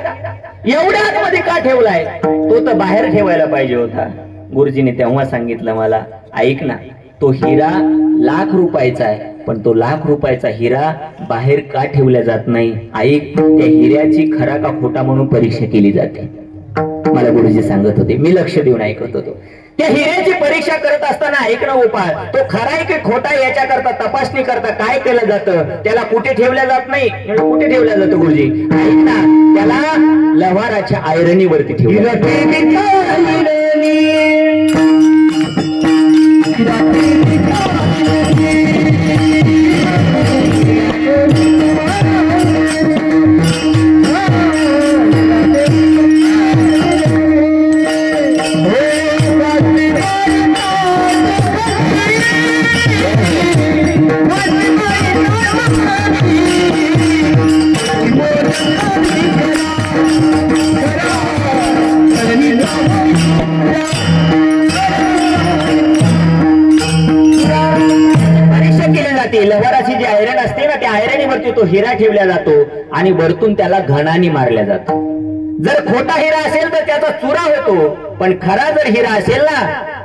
एवढ्या आतमध्ये का ठेवलाय? तो तर बाहेर ठेवायला पाहिजे होता. गुरुजीने तेव्हा सांगितलं मला, ऐक ना, तो हिरा 1 लाख रुपयाचा आहे, पण तो 1 लाख रुपयाचा हिरा बाहेर का ठेवला जात नाही? ऐक, त्या हिऱ्याची खरा का खोटा म्हणून परीक्षा केली जाते. मला गुरुजी सांगत होते, मी लक्ष देऊन ऐकत होतो. त्या हिऱ्याची परीक्षा करत असताना ऐक ना उपाय, तो खरा आहे की खोटा याच्या करता तपासणी करता काय केलं जातं? त्याला कुठे ठेवल्या जात नाही. कुठे ठेवल्या जातं गुरुजी? ऐक ना, त्याला लव्हाराच्या आयरणीवरती ठेवलं. लव्हाराची जी आयरन असते ना, त्या आयरणीवरती तो हिरा ठेवला जातो आणि वरतून त्याला घणानी मारल्या जातो. जर खोटा हिरा असेल तर त्याचा चुरा होतो, पण खरा जर हिरा असेल ना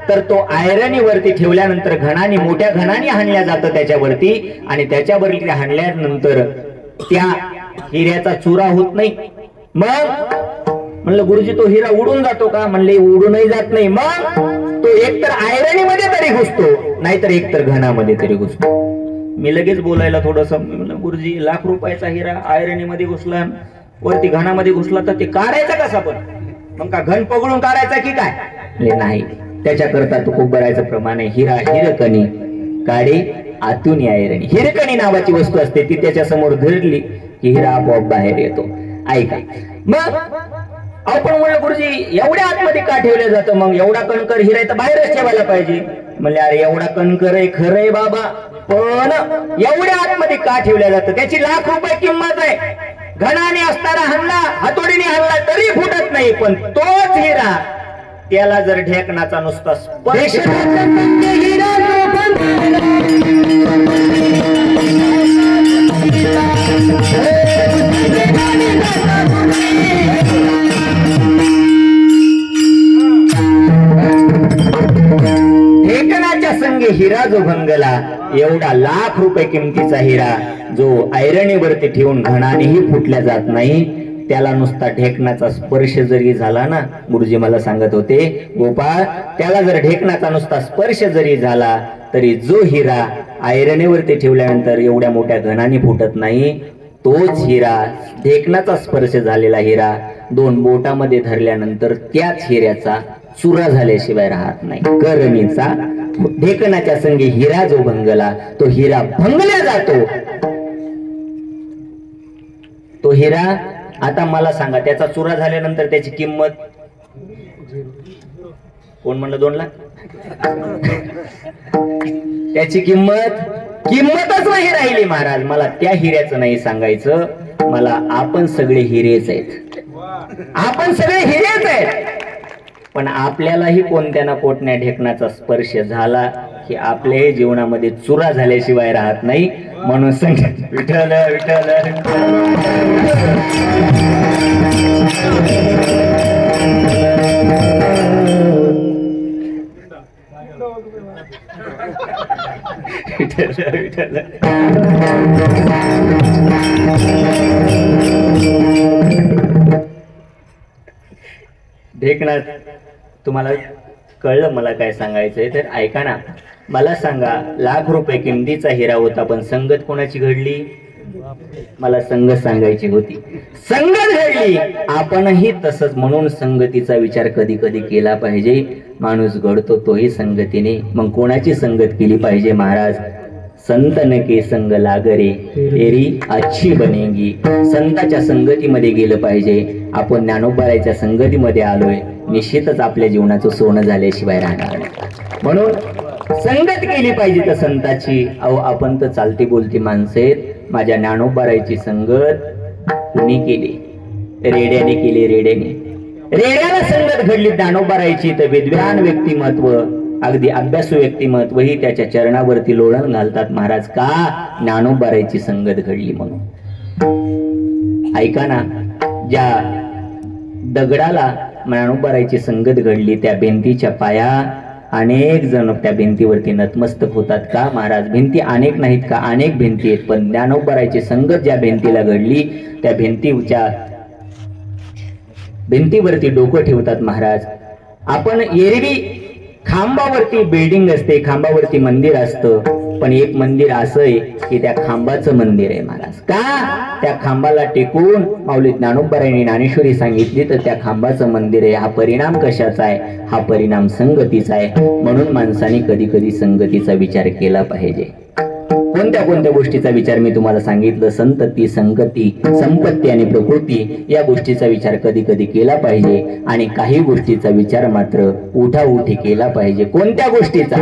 तर तो आयरणीवरती ठेवल्यानंतर घणानी, मोठ्या घणानी हाणल्या जातं त्याच्यावरती आणि त्याच्यावरती हाणल्यानंतर त्या हिऱ्याचा चुरा होत नाही. मग म्हणलं गुरुजी तो हिरा उडून जातो का? म्हणले उडूनही जात नाही. मग तो एकतर आयरणीमध्ये तरी घुसतो, नाहीतर एकतर घणामध्ये तरी घुसतो. मी लगेच बोलायला थोडस म्हणलं, गुरुजी 1 लाख रुपयाचा हिरा आयरणीमध्ये घुसला, वरती घणामध्ये घुसला तर ते काढायचा कसा? पण मग का घन पगडून काढायचा की काय? नाही, त्याच्याकरता तो खूप बरायचं प्रमाण आहे. हिरा हिरकणी काढे आतून आयरणी. हिरकणी नावाची वस्तू असते, ती त्याच्या समोर धरली की हिरा आपोआप बाहेर येतो. ऐका, मग आपण म्हणलं गुरुजी एवढ्या आतमध्ये का ठेवलं जातं? मग एवढा कणकर हिरा तर बाहेरच ठेवायला पाहिजे. म्हणले अरे एवढा कणकर आहे खरंय बाबा, पण एवढ्या आतमध्ये का ठेवल्या जातं? त्याची 1 लाख रुपये किंमत आहे. घणाने असताना हाणला, हातोडीने हाणला तरी फुटत नाही, पण तोच हिरा त्याला जर ढेकणाचा नुसता स्पर्श ढेकणाच्या संगे हिरा जो भंगला, एवढा 1 लाख रुपये किमतीचा हिरा जो आयरणीवरती ठेवून घणानेही फुटल्या जात नाही, त्याला नुसता ढेकणाचा स्पर्श जरी झाला ना, गुरुजी मला सांगत होते, गोपाळ त्याला जर ढेकणाचा नुसता स्पर्श जरी झाला तरी जो हिरा आयरणीवरती ठेवल्यानंतर एवढ्या मोठ्या घणाने फुटत नाही, तोच हिरा ढेकणाचा स्पर्श झालेला हिरा 2 बोटामध्ये धरल्यानंतर त्याच हिऱ्याचा चुरा झाल्याशिवाय राहत नाही. करणीचा ढेकणाच्या संगे हिरा जो भंगला, तो हिरा भंगल्या जातो. तो हिरा आता मला सांगा, त्याचा चुरा झाल्यानंतर त्याची किंमत कोण म्हणलं 2 लाख? त्याची किंमतच नाही राहिली महाराज. मला त्या हिऱ्याचं नाही सांगायचं, मला आपण सगळे हिरेच आहेत, आपण सगळे हिरेच आहेत. पण आपल्यालाही कोणत्या ना कोणत्या ढेकणाचा स्पर्श झाला की आपल्या जीवनामध्ये चुरा झाल्याशिवाय राहत नाही. म्हणून संगीत विठ्ठल विठ्ठल विठ्ठल विठ्ठल. ढेकणा तुम्हाला कळलं मला काय सांगायचंय तर ऐका ना. मला सांगा, 1 लाख रुपये किमतीचा हिरा होता, पण संगत कोणाची घडली? मला संगत सांगायची होती, संगत घडली. आपणही तसंच. म्हणून संगतीचा विचार कधी कधी केला पाहिजे. माणूस घडतो तोही संगतीने. मग कोणाची संगत केली पाहिजे महाराज? संतन के संग लागरे तेरी अच्छी बनेगी. संताच्या संगतीमध्ये गेलं पाहिजे. आपण ज्ञानोबारायच्या संगतीमध्ये आलोय, निश्चितच आपल्या जीवनाचं सोनं झाल्याशिवाय राहणार नाही. म्हणून संगत केली पाहिजे तर संताची. अहो आपण तर चालती बोलती माणसे. माझ्या ज्ञानोबारायची संगत कुणी केली? रेड्याने केली. रेड्याला संगत घडली ज्ञानोबारायची तर विद्वान व्यक्तिमत्व, अगदी अभ्यासू व्यक्तिमत्व ही त्याच्या चरणावरती लोळण घालतात. महाराज का? ज्ञानोबारायची संगत घडली म्हणून. ऐका ना, ज्या दगडाला ज्ञानोबारायची संगत घडली त्या भिंतीच्या पाया अनेक जण त्या भिंतीवरती नतमस्तक होतात. का महाराज? भिंती अनेक नाहीत का? अनेक भिंती आहेत, पण ज्ञानोबारायची संगत ज्या भिंतीला घडली त्या भिंतीवरती डोकं ठेवतात महाराज. आपण एरवी खांबावरती बिल्डिंग असते, खांबावरती मंदिर असतं, पण एक मंदिर असं आहे की त्या खांबाचं मंदिर आहे महाराज. का? त्या खांबाला टेकून माऊली ज्ञानोबारायांनी ज्ञानेश्वरी सांगितली तर त्या खांबाचं मंदिर आहे. हा परिणाम कशाचा आहे? हा परिणाम संगतीचा आहे. म्हणून माणसाने कधी कधी संगतीचा विचार केला पाहिजे. कोणत्या कोणत्या गोष्टीचा विचार मी तुम्हाला सांगितलं. संतती, संगती, संपत्ती आणि प्रकृती या गोष्टीचा विचार कधी कधी केला पाहिजे. आणि काही गोष्टीचा विचार मात्र उठाउठी केला पाहिजे. कोणत्या गोष्टीचा?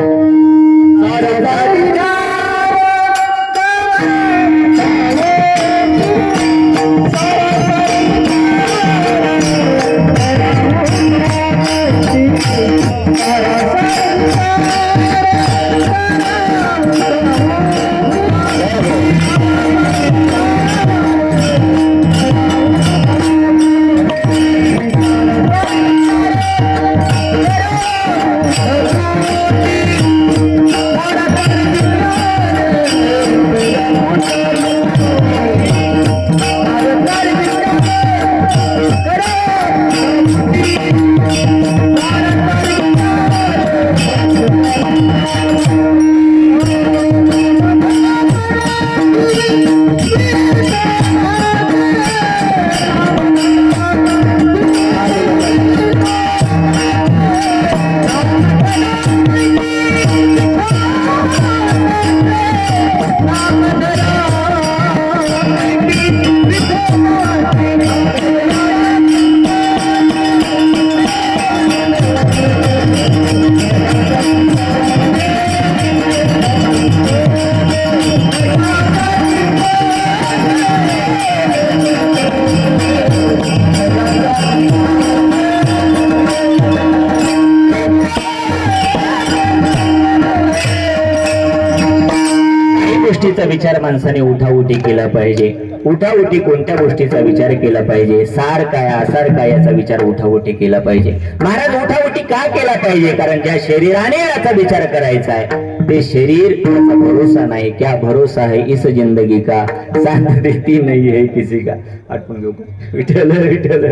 विचार माणसाने उठाउठी केला पाहिजे. उठाउठी कोणत्या गोष्टीचा विचार केला पाहिजे? सार काय आसार काय याचा विचार उठाउठी केला पाहिजे. महाराज उठाउठी का केला पाहिजे? कारण ज्या शरीराने याचा विचार करायचा आहे ते शरीर याचा भरोसा नाही. क्या भरोसा है इस जिंदगी का, साथ देती नहीं है किसी का. आठवण घेऊ. विठ्ठल विठ्ठल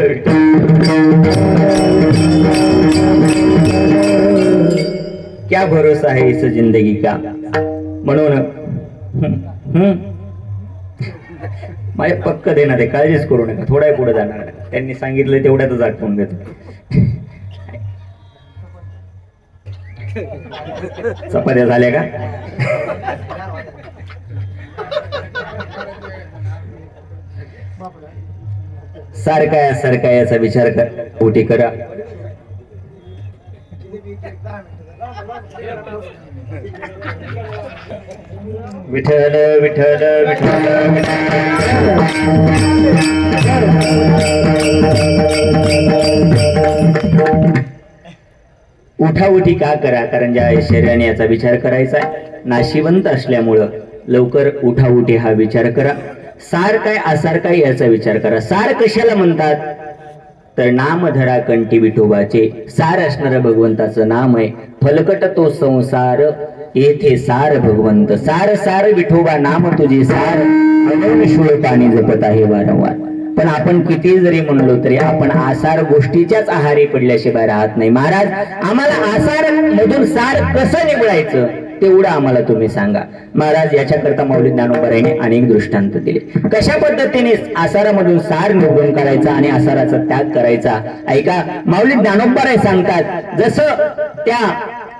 क्या भरोसा है इस जिंदगी का. म्हणून माझ्या पक्क देणार आहे, काळजीच करू नका. थोड्या पुढे जाणार. त्यांनी सांगितलं तेवढ्यातच आठवून घेतो. चपात्या झाल्या का? सारखा सारखा याचा विचार कर, उठी करा. विठ्ठल विठ्ठल विठ्ठल उठाउठी का करा? कारण ज्या शरीराने याचा विचार करायचा नाशिवंत असल्यामुळं लवकर उठाउठी हा विचार करा. सार काय आसार काय याचा विचार करा. सार कशाला म्हणतात तर नाम धरा कंठी विठोबाचे. सार असणारं भगवंताचं नाम आहे. फलकट तो संसार येथे सार भगवंत. सार सार विठोबा नाम तुझे सार, म्हणून शूळ पाणी जपत आहे वारंवार. पण आपण किती जरी म्हणलो तरी आपण आसार गोष्टीच्याच आहारी पडल्याशिवाय राहत नाही. महाराज आम्हाला आसार मधून सार कसं निवडायचं तेवढं आम्हाला तुम्ही सांगा. महाराज याच्याकरता माऊली ज्ञानोबारायांनी अनेक दृष्टांत दिले. कशा पद्धतीने आसारामधून सार निवडून काढायचा आणि आसाराचा त्याग करायचा. ऐका, माऊली ज्ञानोबाराय सांगतात जसं त्या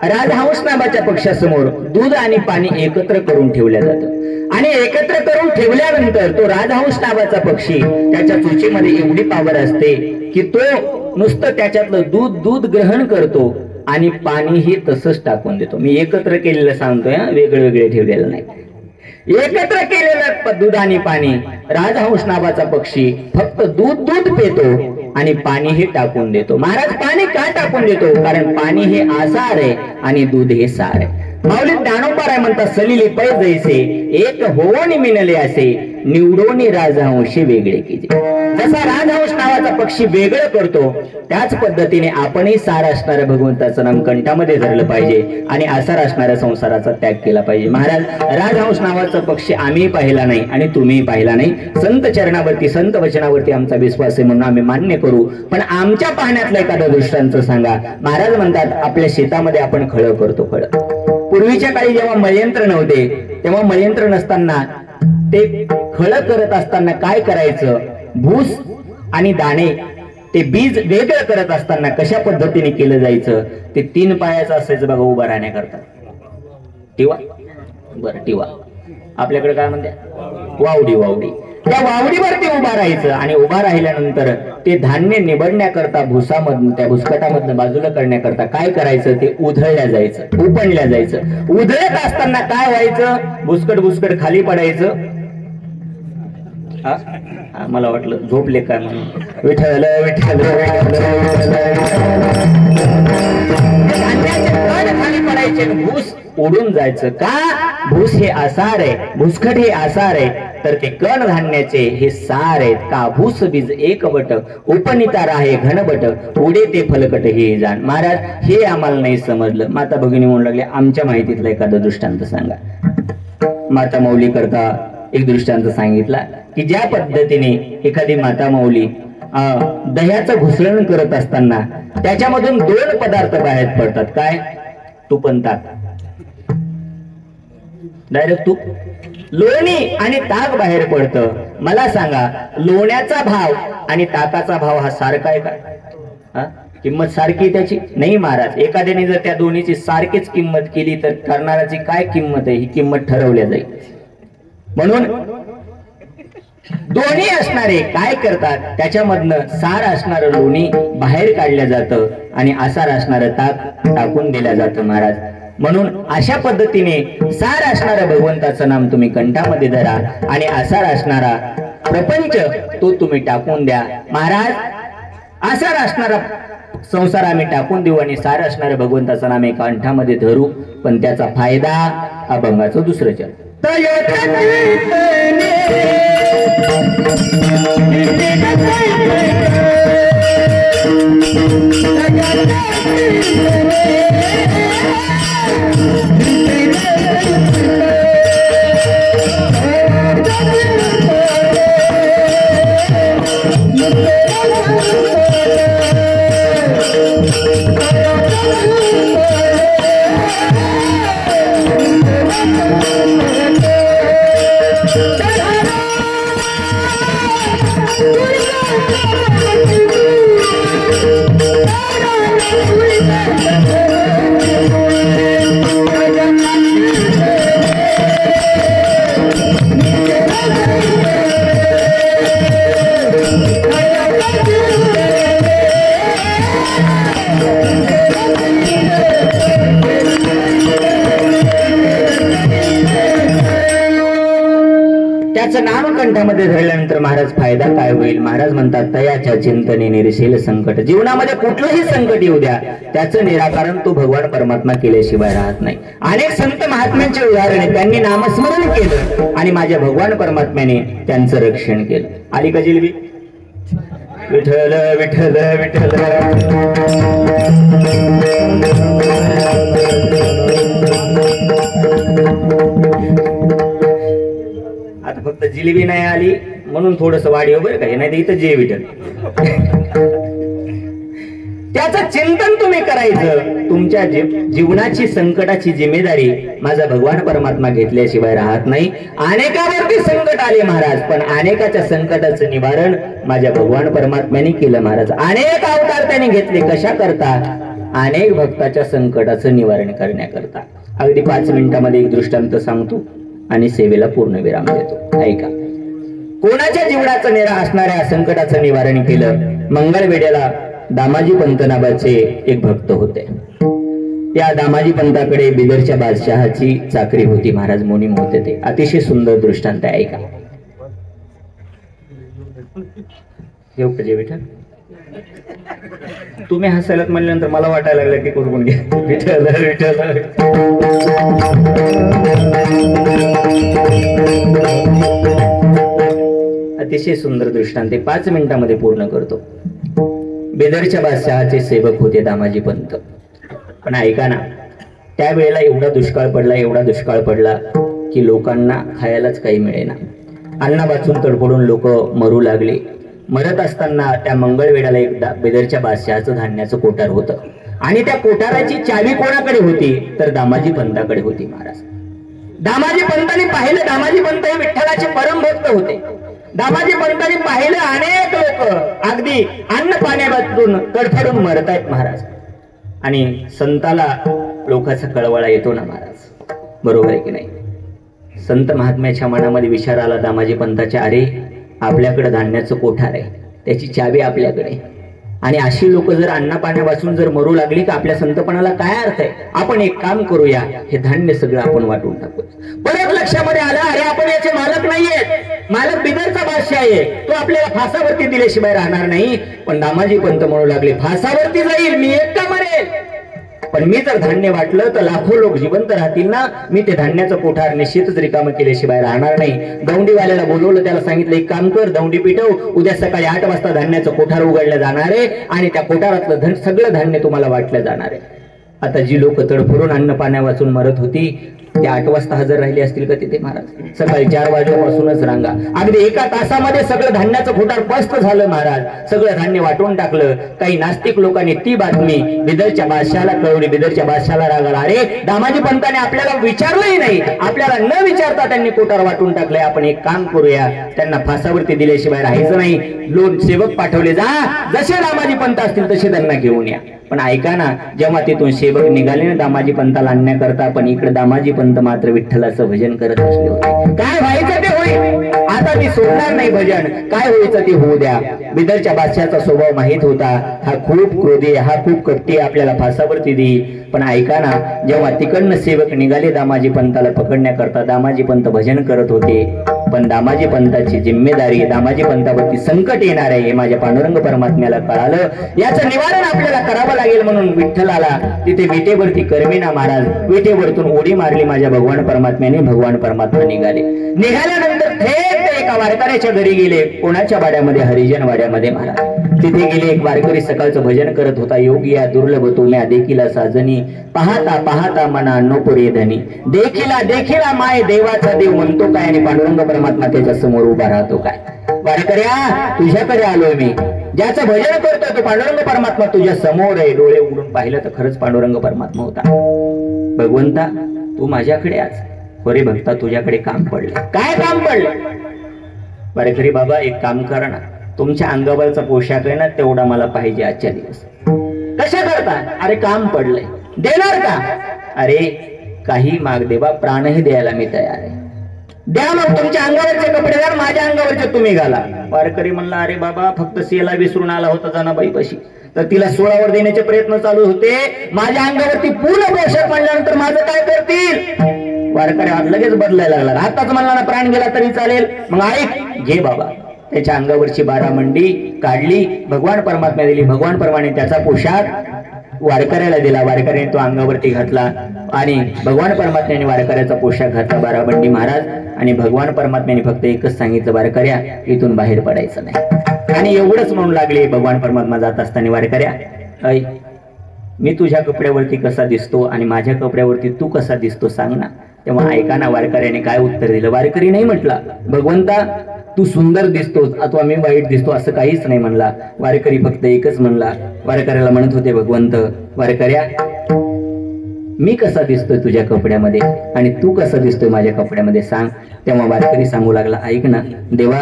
राजहंस नावाच्या पक्षासमोर दूध आणि पाणी एकत्र करून ठेवलं जातं आणि एकत्र करून ठेवल्यानंतर तो राजहंस नावाचा पक्षी त्याच्या चोचीमध्ये एवढी पावर असते की तो नुसतं त्याच्यातलं दूध ग्रहण करतो आणि पाणीही तसंच टाकून देतो. मी एकत्र केलेलं सांगतोय, वेगळे ठेवलेलं नाही. एकत्र केलेलं दूध आणि पाणी राजहंस नावाचा पक्षी फक्त दूध पितो आणि पाणी हे टाकून देतो. महाराज पाणी का टाकून देतो? कारण पाणी हे आसार आहे आणि दूध हे सार आहे. माऊली ज्ञानोबा म्हणतात सलिले पै जैसे एक होऊन मिळाले असे निवडोनी राजहंशी वेगळे केले. जसा राजहंस नावाचा पक्षी वेगळं करतो त्याच पद्धतीने आपणही सार असणाऱ्या भगवंताचं नाम कंठामध्ये धरलं पाहिजे आणि आसार असणाऱ्या संसाराचा त्याग केला पाहिजे. महाराज राजहंस नावाचा पक्षी आम्ही पाहिला नाही आणि तुम्ही पाहिला नाही. संत चरणावरती संत वचनावरती आमचा विश्वास आहे म्हणून आम्ही मान्य करू, पण आमच्या पाहण्यातलं एखादं दृष्टांत सांगा. महाराज म्हणतात आपल्या शेतामध्ये आपण खळं करतो. खळं पूर्वीच्या काळी जेव्हा मळयंत्र नव्हते तेव्हा मळयंत्र नसताना ते खळं करत असताना काय करायचं, भूस आणि दाणे ते बीज वेगळं करत असताना कशा पद्धतीने केलं जायचं, ते 3 पायाचं असायचं बघा उभं राहण्याकरता. टिवा, बरं टिवा आपल्याकडे काय म्हणते, वावडी. त्या वावडीवरती उभा राहायचं आणि उभा राहिल्यानंतर ते धान्य निवडण्याकरता भुसामधून त्या भुसकटामधून बाजूला करण्याकरता काय करायचं, ते उधळल्या जायचं, उपणल्या जायचं. उधळत असताना काय व्हायचं, भुसकट खाली पडायचं. मला वाटलं झोपले काय म्हणून. विठ्ठल विठ्ठल खाली पडायचे, भूस उडून जायचं. का? भूस हे आसार आहे, भुसकट हे आसार आहे, तर ते कण धान्याचे हे सार आहेत. का? भूस बीज एकवट उपनिता राहे घनबट उडे ते फलकट हे जाण. महाराज हे आम्हाला नाही समजलं. माता भगिनी म्हणू लागले आमच्या माहितीतला एखादा दृष्टांत सांगा. माता माऊली करता एक दृष्टांत सांगितला की ज्या पद्धतीने एखादी माता माऊली दह्याचं घुसळण करत असताना त्याच्यामधून 2 पदार्थ बाहेर पडतात. काय? तूप आणि ताक. डायरेक्ट तूप, लोणी आणि ताक बाहेर पडतं. मला सांगा लोण्याचा भाव आणि ताकाचा भाव हा सारखा आहे का? किंमत सारखी त्याची नाही महाराज. एखाद्याने जर त्या दोन्हीची सारखीच किंमत केली तर करणाऱ्याची काय किंमत आहे ही किंमत ठरवल्या जाईल. म्हणून दोन्ही असणारे काय करतात, त्याच्यामधनं सार असणारं लोणी बाहेर काढलं जातं आणि आसार असणारं ताक टाकून दिलं जातं महाराज. म्हणून अशा पद्धतीने सार असणारं भगवंताचं नाम तुम्ही कंठामध्ये धरा आणि आसार असणारा प्रपंच तो तुम्ही टाकून द्या. महाराज आसार असणारा संसार आम्ही टाकून देऊ आणि सार असणाऱ्या भगवंताचं नाम एका कंठामध्ये धरू, पण त्याचा फायदा अभंगाचं दुसरं चरण. त्याचं नाम कंठामध्ये धरल्यानंतर महाराज फायदा काय होईल? महाराज म्हणतात तयाच्या चिंतने निरसेल संकट. जीवनामध्ये कुठलंही संकट येऊ द्या त्याचं निराकरण तो भगवान परमात्मा केल्याशिवाय राहत नाही. अनेक संत महात्म्यांचे उदाहरण, त्यांनी नामस्मरण केलं आणि माझ्या भगवान परमात्म्याने त्यांचं रक्षण केलं. आली का जिलबी? विठ्ठल विठ्ठल विठ्ठल. आता फक्त जिलेबी नाही आली म्हणून थोडस वाढीव बरं का, नाही तर इथं जे विठ्ठल. त्याचं चिंतन तुम्ही करायचं. तुमच्या जीवनाची संकटाची जिम्मेदारी माझा भगवान परमात्मा घेतल्याशिवाय राहत नाही. अनेकावरती संकट आले महाराज, पण अनेकाच्या संकटाचं निवारण माझ्या भगवान परमात्म्याने केलं महाराज. अनेक अवतार त्याने घेतले. कशा करता? अनेक भक्ताच्या संकटाचं निवारण करण्याकरता. अगदी 5 मिनिटामध्ये एक दृष्टांत सांगतो आणि सेवेला पूर्ण विराम देतो. ऐका. कोणाच्या जीवनाचं असणाऱ्या संकटाचं निवारण केलं? मंगळवेढ्याला दामाजी पंत नावाचे एक भक्त होते. त्या दामाजी पंताकडे बिदरच्या बादशहाची चाकरी होती. महाराज मोनीम होते ते. अतिशय सुंदर दृष्टांत आहे. ऐका. येऊ का विठ्ठल? तुम्ही हसायलात म्हणल्यानंतर मला वाटायला लागलं की करून घे. विठ्ठल विठ्ठल. अतिशय सुंदर दृष्टांत 5 मिनिटांमध्ये पूर्ण करतो. बेदरच्या बादशहाचे सेवक होते दामाजी पंत. पण ऐका ना, त्यावेळेला एवढा दुष्काळ पडला की लोकांना खायलाच काही मिळेना. अन्ना वाचून तडफडून लोक मरू लागले. मरत असताना त्या मंगळवेढ्याला एकदा बेदरच्या बादशहाचं धान्याचं कोठार होतं आणि त्या कोठाराची चावी कोणाकडे होती? तर दामाजी पंताकडे होती. महाराज दामाजी पंतांनी पाहिलं. दामाजी पंत हे विठ्ठलाचे परम भक्त होते. दामाजी पंतांनी पाहिलं अनेक लोक अगदी अन्न पाण्यातून तडफडून मरत आहेत महाराज. आणि संताला लोकांचा कळवळा येतो ना महाराज, बरोबर आहे की नाही? संत महात्म्याच्या मनामध्ये विचार आला दामाजी पंताच्या, अरे आपल्याकडे धान्याचं कोठार आहे, त्याची चावी आपल्याकडे, आणि अशी लोक जर अन्ना पाण्यापासून जर मरू लागली की आपल्या संतपणाला काय अर्थ आहे? आपण एक काम करूया, हे धान्य सगळं आपण वाटून टाकू. परत लक्षामध्ये आलं, अरे आपण याचे मालक नाहीयेत, मालक बिदरचा बादशाह आहे, तो आपल्याला फासावरती दिल्याशिवाय राहणार नाही. पण दामाजी पंत म्हणू लागले, फासावरती जाईल मी, एकटा मरेल, पण मी जर धान्य वाटलं तर लाखो लोक जिवंत राहतील ना. मी ते धान्याचं कोठार निश्चितच रिकामं केल्याशिवाय राहणार नाही. दौंडीवाल्याला बोलवलं, त्याला सांगितलं एक काम कर, दौंडी पिटव, उद्या सकाळी 8 वाजता धान्याचं कोठार उघडलं जाणार आहे आणि त्या कोठारातलं सगळं धान्य तुम्हाला वाटलं जाणार आहे. आता जी लोक तडफडून अन्न पाण्या वाचून मरत होती ते 8 वाजता हजर राहिले असतील का तिथे महाराज? सकाळी 4 वाजल्यापासूनच रांगा. अगदी 1 तासामध्ये सगळं धान्याचं कोठार पस्त झालं महाराज. सगळं धान्य वाटून टाकलं. काही नास्तिक लोकांनी ती बातमी बिदरच्या बादशाहाला कळवली. बिदरच्या बादशाहाला राग आला, अरे दामाजी पंताने आपल्याला विचारलंही नाही, आपल्याला न विचारता त्यांनी कोठार वाटून टाकलंय. आपण एक काम करूया, त्यांना फासावरती दिल्याशिवाय राहायचं नाही. लोक सेवक पाठवले, जा जसे दामाजी पंत असतील तसे त्यांना घेऊन या. पण ऐका ना, जेव्हा तिथून सेवक निघाले ना दामाजी पंताला आणण्याकरता, पण इकडे दामाजी पंत मात्र विठ्ठलाचं भजन करत असले होते. काय व्हायचं ते होईल, आता मी सोडणार नाही भजन, काय व्हायचं ते होऊ द्या. बिदरच्या बादशाचा स्वभाव माहित होता, हा खूप क्रोधी, हा खूप कट्टी, आपल्याला फासावरती देईल. पण ऐका ना, जेव्हा तिकडनं सेवक निघाले दामाजी पंताला पकडण्याकरता, दामाजी पंत भजन करत होते. पण दामाजी पंताची जिम्मेदारी, दामाजी पंतावरती संकट येणार आहे हे माझ्या पांडुरंग परमात्म्याला कळालं. याचं निवारण आपल्याला करावं लागेल म्हणून विठ्ठलाला तिथे विटेवरती करविना महाराज विटेवरतून उडी मारली माझ्या भगवान परमात्म्याने. भगवान परमात्मा निघाले. निघाल्यानंतर थेट एका वारकऱ्याच्या घरी गेले. कोणाच्या वाड्यामध्ये? हरिजन वाड्यामध्ये महाराज. तिथे गेले. एक वारकरी सकाळचं भजन करत होता. योगिया दुर्लभ तुम्या देखीला साजनी, पाहता पाहता मना नोपुरे धनी, देखीला देखीला माय देवाचा देव म्हणतो काय, आणि पांडुरंग परमात्मा त्याच्या समोर उभा राहतो काय. वारकऱ्या तुझ्याकडे आलोय मी, ज्याचं भजन करतोय तो पांडुरंग परमात्मा तुझ्या समोर आहे. डोळे उघडून पाहिलं तर खरंच पांडुरंग परमात्मा होता. भगवंता तू माझ्याकडे आज, होरे भक्ता तुझ्याकडे काम पडलं. काय काम पडलं? वारकरी बाबा एक काम करा ना, तुमच्या अंगावरचा पोशाख आहे ना तेवढा मला पाहिजे आजच्या दिवस. कशा करता? अरे काम पडलंय. देणार का? अरे काही माग देवा, प्राणही द्यायला मी तयार आहे. द्या मग तुमच्या अंगावरचे कपडे द्या, माझ्या अंगावरचे तुम्ही घाला. वारकरी म्हणला, अरे बाबा फक्त सेला विसरून आला होता जनाबाई पशी, तर तिला 16वर देण्याचे प्रयत्न चालू होते. माझ्या अंगावरती पूर्ण पोशाख म्हणल्यानंतर माझं काय करतील? वारकरी लगेच बदलायला लागला. आताच म्हणला ना प्राण गेला तरी चालेल. मग ऐक, घे बाबा. त्याच्या अंगावरची 12 मंडी काढली, भगवान परमात्मा दिली. भगवान परमाने त्याचा पोशाख वारकऱ्याला दिला. वारकऱ्याने तो अंगावरती घातला आणि भगवान परमात्म्याने वारकऱ्याचा पोशाख घातला 12 बंडी महाराज. आणि भगवान परमात्म्याने फक्त एकच सांगितलं, वारकऱ्या इथून बाहेर पडायचं नाही. आणि एवढंच म्हणू लागले भगवान परमात्मा जात असताना, वारकऱ्या ऐ मी तुझ्या कपड्यावरती कसा दिसतो आणि माझ्या कपड्यावरती तू कसा दिसतो सांग ना. तेव्हा ऐका ना वारकऱ्याने काय उत्तर दिलं. वारकरी नाही म्हटला, भगवंता तू सुंदर दिसतोस अथवा मी वाईट दिसतो असं काहीच नाही म्हणला. वारकरी फक्त एकच म्हणला. वारकऱ्याला म्हणत होते, भगवंत वारकऱ्या मी कसा दिसतोय तुझ्या कपड्यामध्ये आणि तू कसा दिसतोय माझ्या कपड्यामध्ये सांग. तेव्हा वारकरी सांगू लागला, ऐक ना देवा,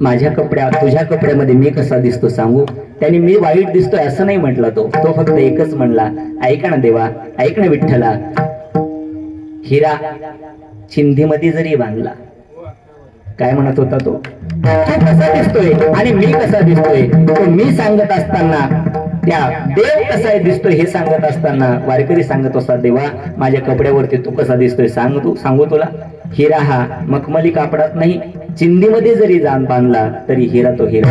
माझ्या तुझ्या कपड्यामध्ये मी कसा दिसतो सांगू. त्यांनी मी वाईट दिसतोय असं नाही म्हटलं, तो फक्त एकच म्हणला, ऐका ना देवा, ऐक ना विठ्ठला, हिरा चिंधीमध्ये जरी बांधला, काय म्हणत होता तो कसा दिसतोय आणि मी कसा दिसतोय, तो मी सांगत असताना त्या देव कसा दिसतोय हे सांगत असताना वारकरी सांगत असतात, देवा माझ्या कपड्यावरती तू कसा दिसतोय सांगू तुला, हिरा हा मखमली कापडात नाही, चिंधीमध्ये जरी जाण बांधला तरी हिरा तो हिरा.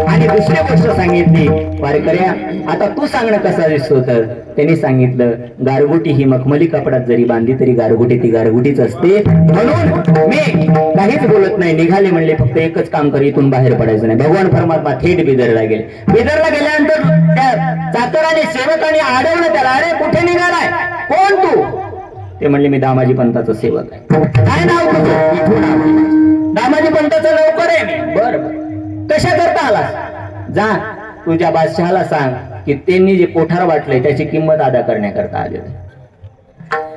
आणि दुसरी गोष्ट सांगितली, वारकऱ्या आता तू सांगणं कसा दिसतो, तर त्यांनी सांगितलं, गारगोटी ही मखमली कापडात जरी बांधली तरी गारगोटी ती गारगोटीच असते, म्हणून मी काहीच बोलत नाही, निघाले म्हणले फक्त एकच काम कर, इथून बाहेर पडायचं नाही. भगवान परमात्मा थेट बिदरला गेले. बिदरला गेल्यानंतर त्या चाकराने सेवकाने अडवलं त्याला, अरे कुठे निघालाय, कोण तू? ते म्हणले मी दामाजी पंताचा सेवक आहे. काय नाव तुझं? दामाजी पंताचं नोकर आहे मी. बरं कशा करता आला? जा तुझ्या बादशहाला सांग की त्यांनी जे कोठार वाटलंय त्याची किंमत अदा करण्याकरता आले.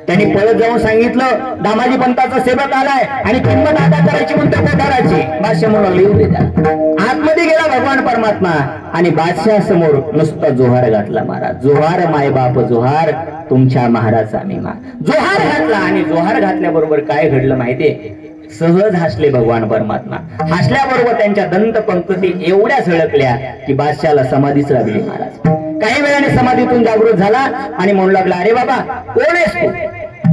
त्यांनी पळत जाऊन सांगितलं दामाजी पंताचा सेवक आलाय आणि किंमत अदा करायची म्हणतो कोठाराची. बादशाह म्हणून लिहू दे त्याला. आतमध्ये गेला भगवान परमात्मा आणि बादशाह समोर नुसता जोहार घातला. महाराज जोहार माय बाप जोहार, तुमच्या महाराजचा मी मा. जोहार घातला आणि जोहार घातल्याबरोबर काय घडलं माहितीये, सहज हसले भगवान परमात्मा. हसल्याबरोबर त्यांच्या दंत पंक्ती एवढ्या झळकल्या की बादशाला समाधीच लागली. महाराज काही वेळाने समाधीतून जागृत झाला आणि म्हणू लागला, अरे बाबा कोण आहेस तू?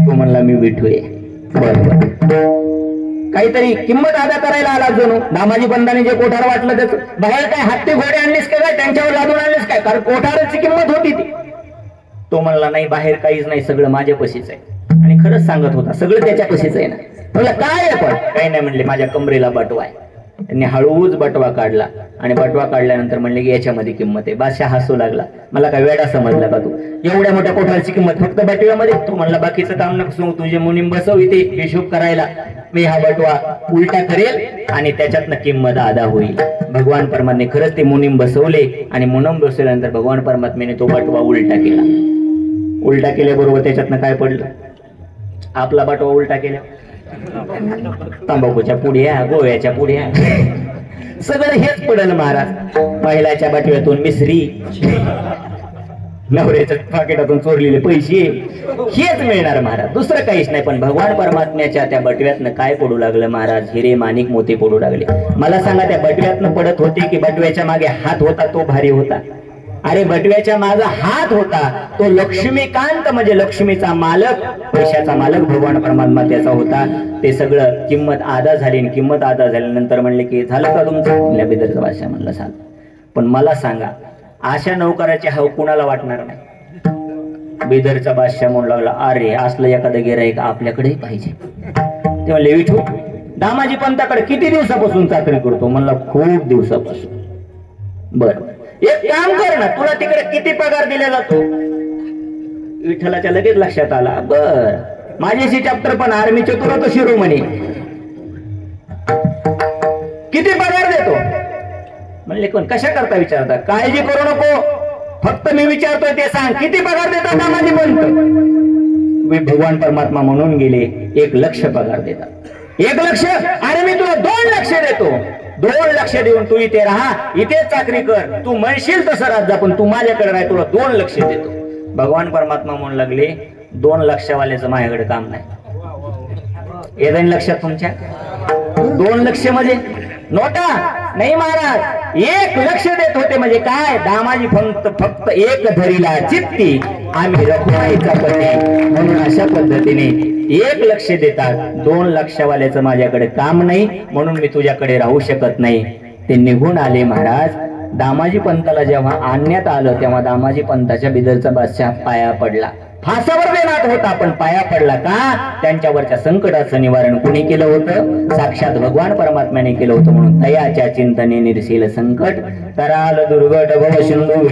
तो म्हणला मी विठू आहे. बरोबर काहीतरी किंमत अदा करायला आला जणू. दामाजी पंतांनी जे कोठार वाटलं त्याच बाहेर काय हत्ती घोडे आणलीस का काय, त्यांच्यावर लादून आणलीस काय, कारण कोठाराची किंमत होती ती. तो म्हणला नाही बाहेर काहीच नाही, सगळं माझ्या पशीच आहे. आणि खरंच सांगत होता सगळं त्याच्या पशीच आहे ना. म्हणलं काय आहे? पण काही नाही म्हणले, माझ्या कमरेला बटवा आहे. त्यांनी हळूच बटवा काढला आणि बटवा काढल्यानंतर म्हणले की याच्यामध्ये किंमत आहे. बादशाह हसू लागला, मला काय वेडा समजला का तू, एवढ्या मोठ्या कोठाराची किंमत फक्त बटव्यामध्ये? तो म्हणला बाकीचं काम नको सांगू, तुझे मुनीम बसव इथे हिशोब करायला, मी हा बटवा उलटा करेल आणि त्याच्यातनं किंमत अदा होईल. भगवान परमात्म्याने खरंच ते मुनीम बसवले आणि मुनीम बसवल्यानंतर भगवान परमात्म्याने तो बटवा उलटा केला. उलटा केल्याबरोबर त्याच्यातनं काय पडलं, आपला बटवा उलटा केला, तंबाखूच्या पुढ्या, गोव्याच्या पुढ्या, सगळं हेच पडल. महाराज महिलाच्या बटव्यातून मिसरी, नवऱ्याच्या पाकिटातून चोरलेले पैसे, हेच मिळणार महाराज, दुसरं काहीच नाही. पण भगवान परमात्म्याच्या त्या बटव्यातनं काय पडू लागलं महाराज, हिरे माणिक मोती पडू लागले. मला सांगा त्या बटव्यातनं पडत होते की बटव्याच्या मागे हात होता तो भारी होता? अरे बटव्याच्या मागे हात होता तो लक्ष्मीकांत, म्हणजे लक्ष्मीचा मालक, पैशाचा मालक भगवान परमात्मा त्याचा होता. ते सगळं किंमत अदा झाली. किंमत अदा झाल्यानंतर म्हणले की झालं का तुमचं? बिदरचा बादशाह म्हणलं झालं. पण मला सांगा अशा नौकराची हाव कुणाला वाटणार नाही? बिदरचा बादशाह म्हणू लागला, अरे असलं एखादं गिऱ्हाईक आपल्याकडेही पाहिजे. ते म्हणले विठू दामाजी पंताकडे किती दिवसापासून चाकरी करतो? म्हणला खूप दिवसापासून. बरं एक काम कर ना, तुला तिकडे किती पगार दिला जातो? विठ्ठलाच्या लगेच लक्षात आला, बर माझ्याशी चॅप्टर पण आर्मीचे तुला तो शिरोमणी किती पगार देतो? म्हणले कोण कशा करता विचारता? काळजी करू नको, फक्त मी विचारतोय ते सांग, किती पगार देतात दामाजी पंत? भगवान परमात्मा म्हणून गेले 1 लाख पगार देतात. 1 लाख? अरे मी तुला 2 लाख देतो. 2 लाख देऊन तू इथे राहा, इथेच चाकरी कर, तू म्हणशील तसं राज्य, पण तू माझ्याकडे राह, तुला 2 लाख देतो. भगवान परमात्मा म्हणू लागले 2 लाखावाल्याचं माझ्याकडे काम नाही. येत लक्षात तुमच्या? 2 लाख म्हणजे नोटा नाही महाराज, 1 लाख देत होते. म्हणजे काय? दामाजी फक्त एक धरीला चित्ती आम्ही रखुमाईचा पती, म्हणून अशा पद्धतीने 1 लाख देतात. 2 लाखावाल्याचं माझ्याकडे काम नाही, म्हणून मी तुझ्याकडे राहू शकत नाही. ते निघून आले. महाराज दामाजी पंताला जेव्हा आणण्यात आलं तेव्हा दामाजी पंताच्या बिदरचा बादशाह पाया पडला. फासावर देण्यात होता पण पाया पडला का? त्यांच्यावरच्या संकटाचं निवारण कुणी केलं होतं? साक्षात भगवान परमात्म्याने केलं होतं. म्हणून तयाच्या चिंतने निर्शील संकट, कराल दुर्गट भव सिंधू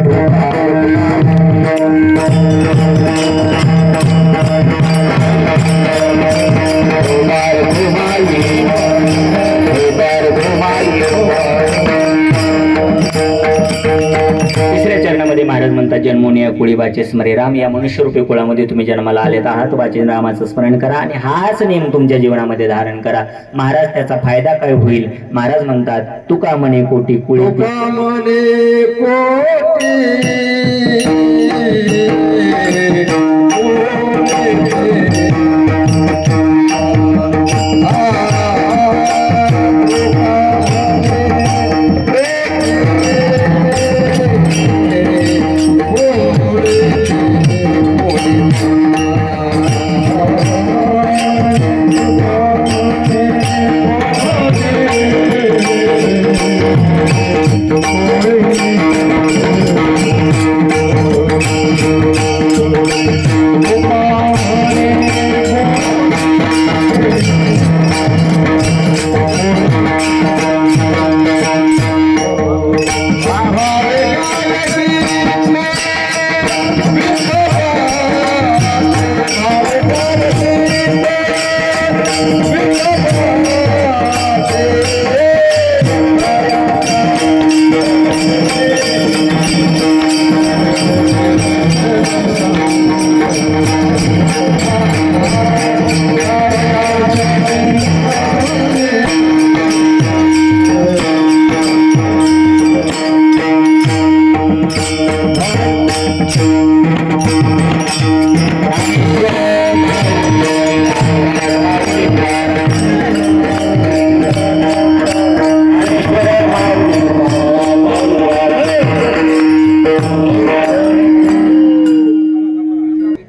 तिसऱ्या चरणामध्ये महाराज म्हणतात, जन्मोनिया या कुळीबाचे स्मरे राम, या मनुष्यरूपी कुळामध्ये तुम्ही जन्माला आलेत आहात, वाचे रामाचं स्मरण करा आणि हाच नियम तुमच्या जीवनामध्ये धारण करा. महाराज त्याचा फायदा काय होईल? महाराज म्हणतात, तुका म्हणे कोटी कुळी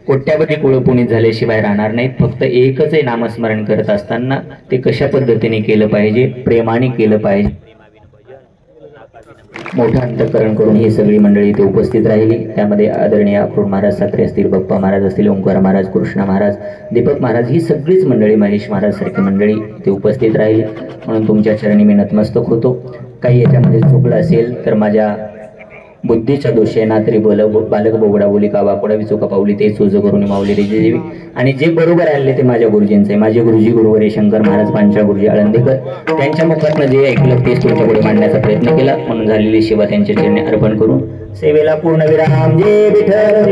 कोट्यावधी कुळ पुनीत झाल्याशिवाय राहणार नाहीत. फक्त एकच नामस्मरण करत असताना ते कशा पद्धतीने केलं पाहिजे, प्रेमाने केलं पाहिजे. मोठं अंतःकरण करून ही सगळी मंडळी इथे उपस्थित राहिली. त्यामध्ये आदरणीय अक्रोड महाराज साखरे असतील, बाप्पा महाराज असतील, ओंकार महाराज, कृष्ण महाराज, दीपक महाराज, ही सगळीच मंडळी, महेश महाराज सारखी मंडळी इथे उपस्थित राहिली. म्हणून तुमच्या चरणी मी नतमस्तक होतो. काही याच्यामध्ये चुकलं असेल तर माझ्या बुद्धीच्या दोषेना तरी बालक बोबडा बोली का वाकोडा विचुका पावली ते सोज करून माऊली रे देवी. आणि जे बरोबर आले ते माझ्या गुरुजींचे, माझे गुरुजी गुरुवरे शंकर महाराज पांचा गुरुजी आळंदीकर, त्यांच्या मुखातनं जे ऐकलं तेच तुमच्या पुढे मांडण्याचा प्रयत्न केला. म्हणून झालेली सेवा त्यांच्या चरणी अर्पण करून सेवेला पूर्ण विराम. जय विठ्ठल.